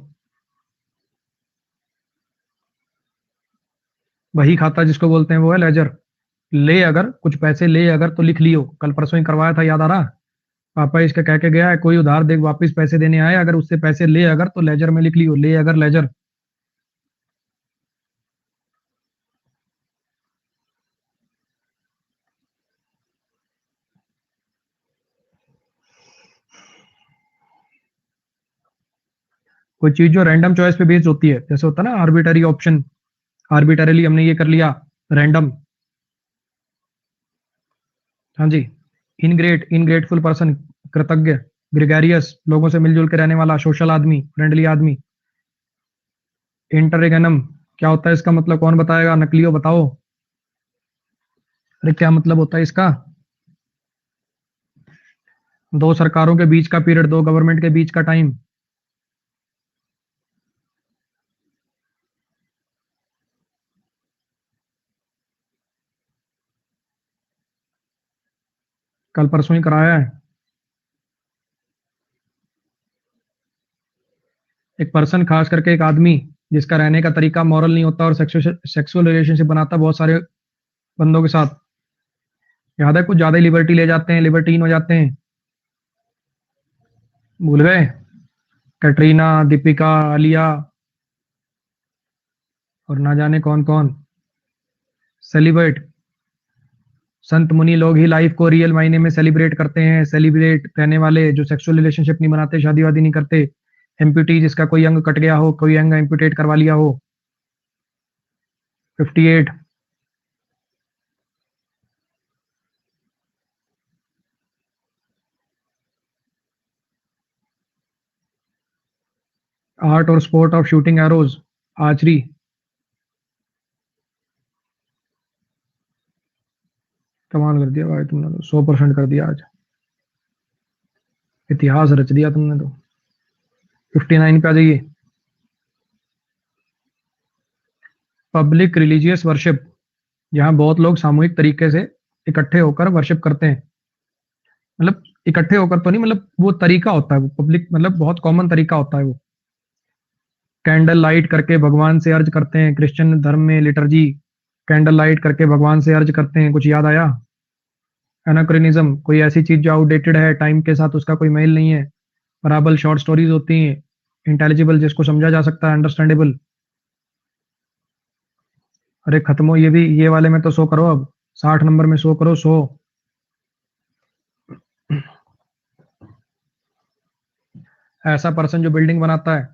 वही खाता जिसको बोलते हैं वो है लेजर। ले अगर कुछ पैसे ले अगर, तो लिख लियो, कल परसों ही करवाया था, याद आ रहा? पापा इसका कह के गया है, कोई उधार दे वापस पैसे देने आए, अगर उससे पैसे ले अगर, तो लेजर में लिख लियो, ले अगर लेजर। कोई चीज जो रैंडम चॉइस पे बेस्ड होती है, जैसे होता है ना आर्बिटरी ऑप्शन, आर्बिटरली हमने ये कर लिया, रैंडम। हाँ जी। इनग्रेट, इनग्रेटफुल पर्सन, कृतज्ञ। ग्रेगरियस, लोगों से मिलजुल के रहने वाला, सोशल आदमी, फ्रेंडली आदमी। इंटररेगनम, क्या होता है इसका मतलब? कौन बताएगा? नकलियो बताओ। अरे क्या मतलब होता है इसका? दो सरकारों के बीच का पीरियड, दो गवर्नमेंट के बीच का टाइम। कल परसों ही कराया है। एक पर्सन, खास करके एक आदमी, जिसका रहने का तरीका मॉरल नहीं होता और सेक्सुअल रिलेशनशिप बनाता बहुत सारे बंदों के साथ। याद है? कुछ ज्यादा ही लिबर्टी ले जाते हैं, लिबर्टीन हो जाते हैं। भूल गए? कैटरीना, दीपिका, आलिया, और ना जाने कौन कौन। सेलिब्रेट, संत मुनि लोग ही लाइफ को रियल मायने में सेलिब्रेट करते हैं। सेलिब्रेट कहने वाले जो सेक्सुअल रिलेशनशिप नहीं बनाते, शादी वादी नहीं करते। एम्प्यूटी, जिसका कोई अंग कट गया हो, कोई अंग एम्प्यूटेट करवा लिया हो। 58। आर्ट और sport of shooting arrows, archery. कमाल कर दिया भाई तुमने तो, 100% कर दिया आज, इतिहास रच दिया तुमने तो। 59 पे आ जाइए। पब्लिक रिलीजियस वर्शिप, जहां बहुत लोग सामूहिक तरीके से इकट्ठे होकर वर्शिप करते हैं। मतलब इकट्ठे होकर तो नहीं, मतलब वो तरीका होता है, वो पब्लिक मतलब बहुत कॉमन तरीका होता है वो। कैंडल लाइट करके भगवान से अर्ज करते हैं, क्रिश्चियन धर्म में लिटर्जी कैंडल लाइट करके भगवान से अर्ज करते हैं। कुछ याद आया? एनाक्रोनिज्म, कोई ऐसी चीज जो आउटडेटेड है, टाइम के साथ उसका कोई मेल नहीं है। पराबल, शॉर्ट स्टोरीज होती हैं, इंटेलिजिबल, जिसको समझा जा सकता है, अंडरस्टैंडेबल। अरे खत्म हो, ये भी ये वाले में तो 100 करो अब, 60 नंबर में 100 करो, 100। ऐसा पर्सन जो बिल्डिंग बनाता है।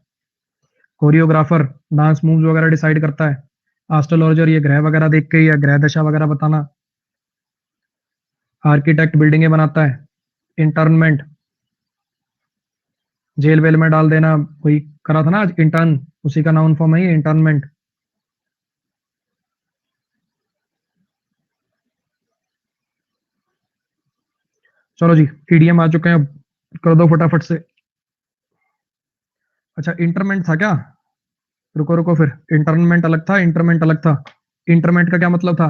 कोरियोग्राफर, डांस मूव्स वगैरह डिसाइड करता है। एस्ट्रोलॉजर, ये ग्रह वगैरह देख के या ग्रह दशा वगैरह बताना। आर्किटेक्ट, बिल्डिंगें बनाता है। इंटर्नमेंट, जेल वेल में डाल देना, कोई करा था ना आज इंटर्न, उसी का नाउन फॉर्म है ये, इंटर्नमेंट। चलो जी, ईडीएम आ चुके हैं, अब कर दो फटाफट से। अच्छा, इंटरमेंट था क्या? रुको रुको, फिर इंटरमेंट अलग था, इंटरमेंट अलग था। इंटरमेंट का क्या मतलब था?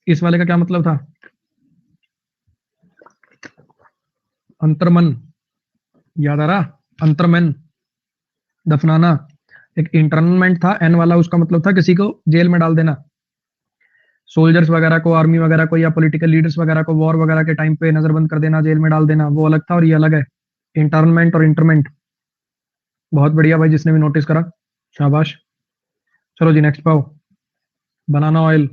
इस वाले का क्या मतलब था? अंतर्मन, याद आ रहा? अंतर्मन, दफनाना। एक इंटरमेंट था एन वाला, उसका मतलब था किसी को जेल में डाल देना। सोल्जर्स वगैरह को, आर्मी वगैरह को, या पॉलिटिकल लीडर्स वगैरह को वॉर वगैरह के टाइम पे नजरबंद कर देना, जेल में डाल देना, वो अलग था और ये अलग है। इंटरमेंट और इंटरमेंट। बहुत बढ़िया भाई, जिसने भी नोटिस करा, शाबाश। चलो जी, नेक्स्ट पाओ। बनाना ऑयल।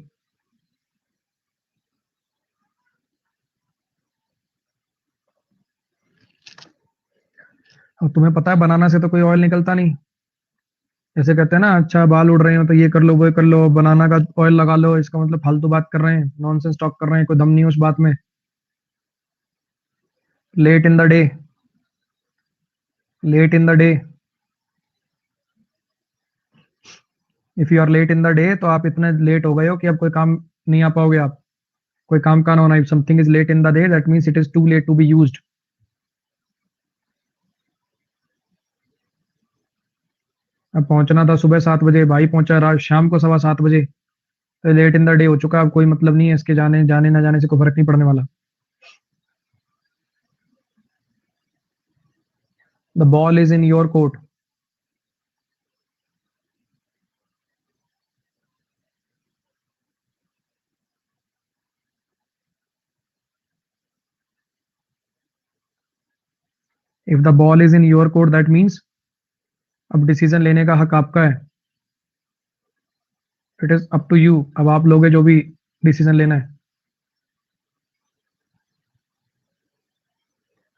अब तुम्हें पता है बनाना से तो कोई ऑयल निकलता नहीं। जैसे कहते हैं ना, अच्छा बाल उड़ रहे हो तो ये कर लो वो कर लो, बनाना का ऑयल लगा लो, इसका मतलब फालतू बात कर रहे हैं, नॉनसेंस टॉक कर रहे हैं, कोई दम नहीं है उस बात में। Late in the day, late in the day. If you are late in the day, तो आप इतने लेट हो गए हो कि अब कोई काम नहीं आ पाओगे आप। कोई काम का ना होना, if something is late in the day that means it is too late to be used. अब पहुंचना था सुबह 7 बजे, भाई पहुंचा रात शाम को 7:15 बजे, तो लेट इन द डे हो चुका। अब कोई मतलब नहीं है इसके, जाने जाने ना जाने से कोई फर्क नहीं पड़ने वाला। The ball is in your court. If the ball is in your court that means अब डिसीजन लेने का हक आपका है। It is up to you, अब आप लोगे जो भी डिसीजन लेना है।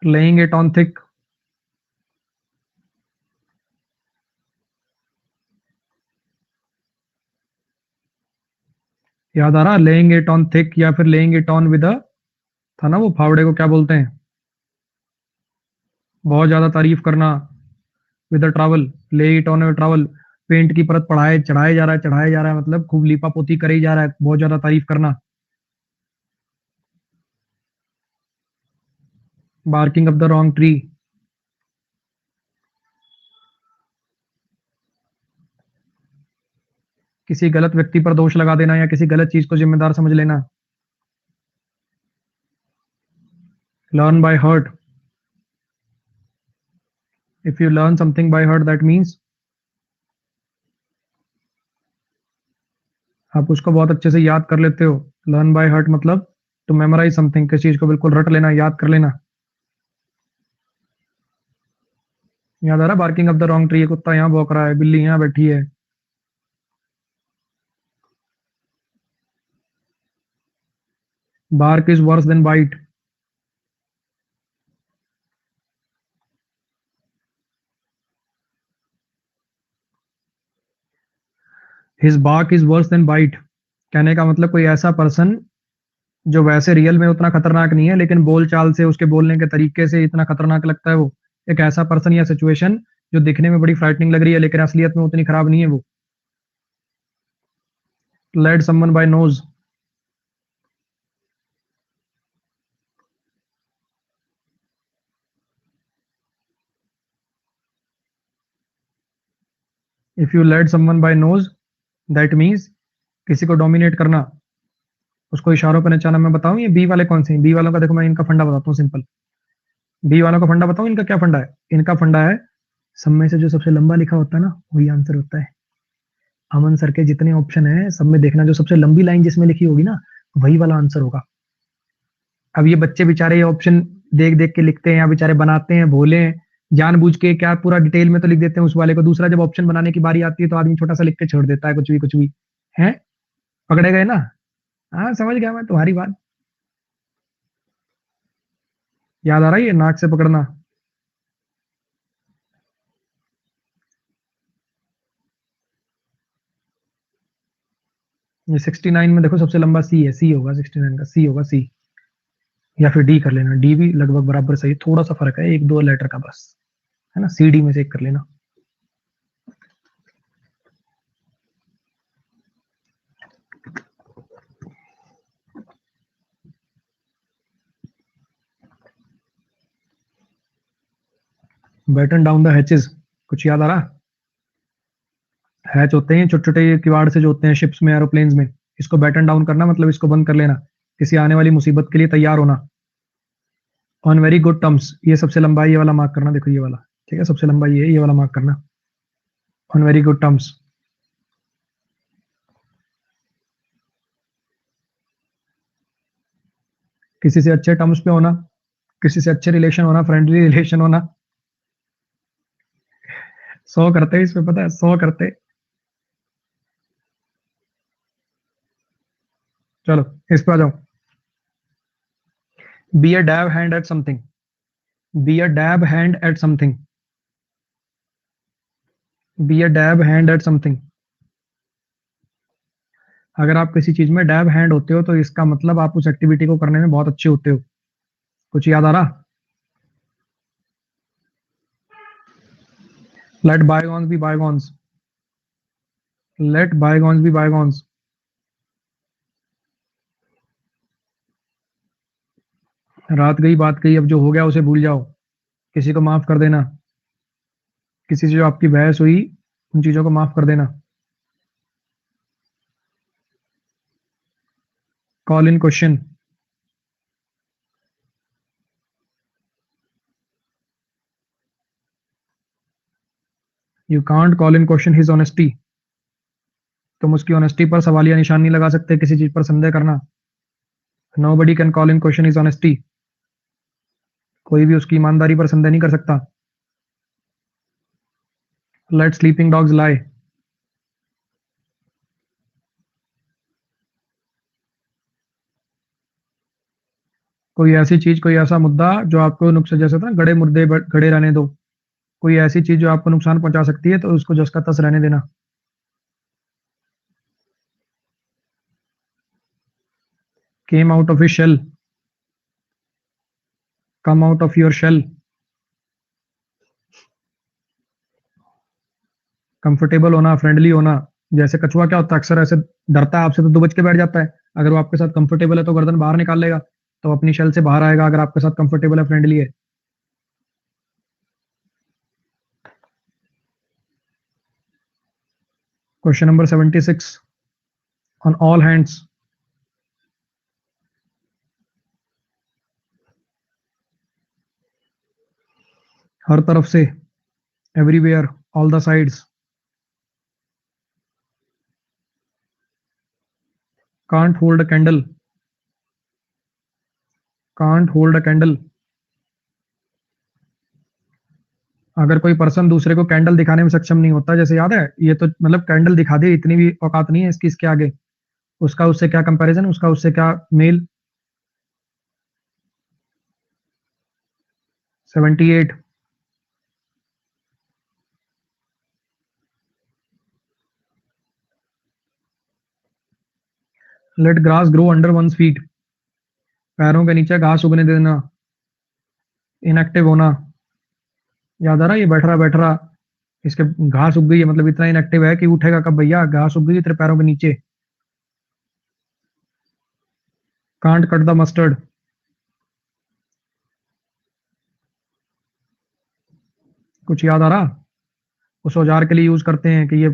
लेइंग इट ऑन थिक, याद आ रहा? लेइंग इट ऑन थिक या फिर लेइंग इट ऑन विद, था ना वो फावड़े को क्या बोलते हैं? बहुत ज्यादा तारीफ करना, विद ट्रैवल, ले इट ऑन ट्रैवल। पेंट की परत पढ़ाए चढ़ाए जा रहा है, चढ़ाया जा रहा है, मतलब खूब लीपा पोती करे जा रहा है, बहुत ज्यादा तारीफ करना। Barking up the wrong tree, किसी गलत व्यक्ति पर दोष लगा देना या किसी गलत चीज को जिम्मेदार समझ लेना। Learn by heart, if you learn something by heart that means आप उसको बहुत अच्छे से याद कर लेते हो। लर्न बाय हर्ट मतलब टू मेमोराइज समथिंग, किसी चीज को बिल्कुल रट लेना, याद कर लेना। याद आ रहा? Barking up the wrong tree, कुत्ता यहाँ भौंक रहा है, बिल्ली यहाँ बैठी है। Bark is worse than bite, his bark is worse than bite. कहने का मतलब कोई ऐसा पर्सन जो वैसे रियल में उतना खतरनाक नहीं है, लेकिन बोल चाल से, उसके बोलने के तरीके से इतना खतरनाक लगता है वो। एक ऐसा पर्सन या सिचुएशन जो दिखने में बड़ी फ्राइटनिंग लग रही है लेकिन असलियत में उतनी खराब नहीं है वो। Led someone by nose, if you led someone by nose that means किसी को डोमिनेट करना, उसको इशारों पर नचाना। मैं बताऊं ये बी वाले कौन से हैं? बी वालों का देखो मैं इनका फंडा बताता हूँ सिंपल। बी वालों का फंडा बताऊं इनका क्या फंडा है? इनका फंडा है सब में से जो सबसे लंबा लिखा होता है ना वही आंसर होता है। अमन सर के जितने ऑप्शन है सब में देखना जो सबसे लंबी लाइन जिसमें लिखी होगी ना वही वाला आंसर होगा। अब ये बच्चे बेचारे ये ऑप्शन देख देख के लिखते हैं या बेचारे बनाते हैं भोले हैं, जानबूझ के क्या पूरा डिटेल में तो लिख देते हैं उस वाले को, दूसरा जब ऑप्शन बनाने की बारी आती है तो आदमी छोटा सा लिख के छोड़ देता है कुछ भी है। पकड़े गए ना? हाँ समझ गया मैं तुम्हारी बात। याद आ रहा है ये नाक से पकड़ना। ये 69 में देखो सबसे लंबा सी है, सी होगा 69 का, सी होगा सी, या फिर डी कर लेना, डी भी लगभग बराबर सही, थोड़ा सा फर्क है एक दो लेटर का बस, है ना। सी डी में से एक कर लेना। बैटन डाउन द हैचेस, कुछ याद आ रहा? हैच होते हैं छोटे छोटे किवाड़ से जो होते हैं शिप्स में एरोप्लेन्स में, इसको बैटन डाउन करना मतलब इसको बंद कर लेना, किसी आने वाली मुसीबत के लिए तैयार होना। ऑन वेरी गुड टर्म्स, ये सबसे लंबा ये वाला मार्क करना, देखो ये वाला, ठीक है सबसे लंबा ये वाला मार्क करना, ऑन वेरी गुड टर्म्स। किसी से अच्छे टर्म्स पे होना, किसी से अच्छे रिलेशन होना, फ्रेंडली रिलेशन होना। 100 करते इसमें, पता है 100 करते। चलो इस पे आ जाओ। Be a dab hand eight something, be a dab hand eight something, be a dab hand eight something. अगर आप किसी चीज में डैब हैंड होते हो तो इसका मतलब आप उस एक्टिविटी को करने में बहुत अच्छे होते हो। कुछ याद आ रहा? Let bygones be bygones, let bygones be bygones. रात गई बात गई, अब जो हो गया उसे भूल जाओ, किसी को माफ कर देना, किसी से जो आपकी बहस हुई उन चीजों को माफ कर देना। Call in question, you can't call in question his honesty, तुम उसकी ऑनेस्टी पर सवालिया निशान नहीं लगा सकते, किसी चीज पर संदेह करना। Nobody can call in question his honesty, कोई भी उसकी ईमानदारी पर संदेह नहीं कर सकता। लेट स्लीपिंग डॉग्स लाई, कोई ऐसी चीज कोई ऐसा मुद्दा जो आपको नुकसान, जैसे था ना गड़े मुर्दे गड़े रहने दो, कोई ऐसी चीज जो आपको नुकसान पहुंचा सकती है तो उसको जस का तस रहने देना। Came out of his shell, come out of your shell. Comfortable होना, फ्रेंडली होना, जैसे कछुआ क्या होता है अक्सर ऐसे डरता है आपसे तो दुबच के बैठ जाता है, अगर वो आपके साथ कंफर्टेबल है तो गर्दन बाहर निकाल लेगा, तो अपनी शेल से बाहर आएगा अगर आपके साथ कंफर्टेबल है, फ्रेंडली है। Question number 76, on all hands, हर तरफ से, everywhere, all the sides. Can't hold a candle, can't hold a candle. अगर कोई पर्सन दूसरे को कैंडल दिखाने में सक्षम नहीं होता, जैसे याद है ये तो मतलब कैंडल दिखा दे इतनी भी औकात नहीं है इसकी इसके आगे, उसका उससे क्या कंपैरिजन, उसका उससे क्या मेल। 78, let grass grow under one feet, पैरों के नीचे घास उगने देना। इनएक्टिव होना, याद आ रहा ये बैठ रहा इसके घास उग गई है, मतलब इतना इनएक्टिव है कि उठेगा कब भैया? घास उग गई तेरे पैरों के नीचे। Can't cut the mustard. कुछ याद आ रहा? उस औजार के लिए यूज करते हैं कि ये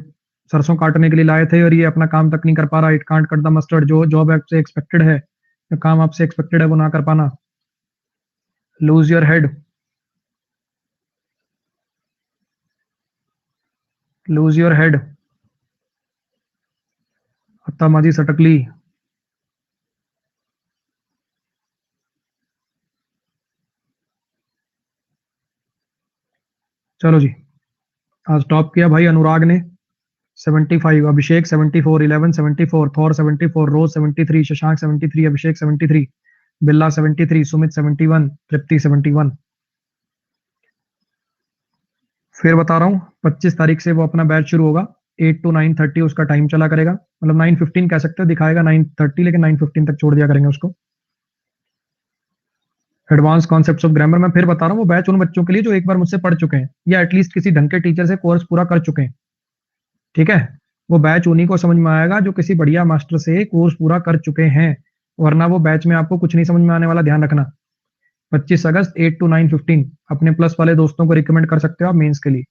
सरसों काटने के लिए लाए थे और ये अपना काम तक नहीं कर पा रहा। It can't cut the mustard. जो जॉब आपसे एक्सपेक्टेड है, जो काम आपसे एक्सपेक्टेड है वो ना कर पाना। Lose your head. Lose your head. हत्ता माजी सटकली। चलो जी, आज टॉप किया भाई अनुराग ने 75, अभिषेक 74, 11 74, थॉर 74, रोज 73, शशांक 73, अभिषेक 73, बिल्ला 73, सुमित 71, तृप्ति 71। फिर बता रहा हूँ 25 तारीख से वो अपना बैच शुरू होगा। 8 to 9:30 उसका टाइम चला करेगा, मतलब 9:15 कह सकते हो, दिखाएगा 9:30 लेकिन 9:15 तक छोड़ दिया करेंगे उसको। एडवांस कॉन्सेप्ट्स ऑफ ग्रामर मैं फिर बता रहा हूँ, वो बैच उन बच्चों के लिए जो एक बार मुझसे पढ़ चुके हैं या एटलीस्ट किसी ढंग के टीचर से कोर्स पूरा कर चुके हैं। ठीक है, वो बैच उन्हीं को समझ में आएगा जो किसी बढ़िया मास्टर से कोर्स पूरा कर चुके हैं, वरना वो बैच में आपको कुछ नहीं समझ में आने वाला, ध्यान रखना। 25 अगस्त 8 to 9:15 अपने प्लस वाले दोस्तों को रिकमेंड कर सकते हो आप मेंस के लिए।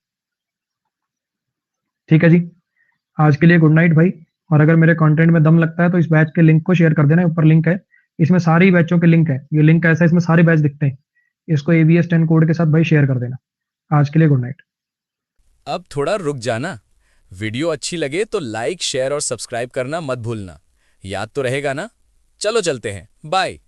ठीक है जी, आज के लिए गुड नाइट भाई। और अगर मेरे कंटेंट में दम लगता है तो इस बैच के लिंक को शेयर कर देना, ऊपर लिंक है, इसमें सारी बैचों के लिंक है। ये लिंक ऐसा है, इसमें सारे बैच दिखते हैं। इसको ABS 10 कोड के साथ भाई शेयर कर देना। आज के लिए गुड नाइट। अब थोड़ा रुक जाना। वीडियो अच्छी लगे तो लाइक शेयर और सब्सक्राइब करना मत भूलना। याद तो रहेगा ना? चलो चलते हैं, बाय।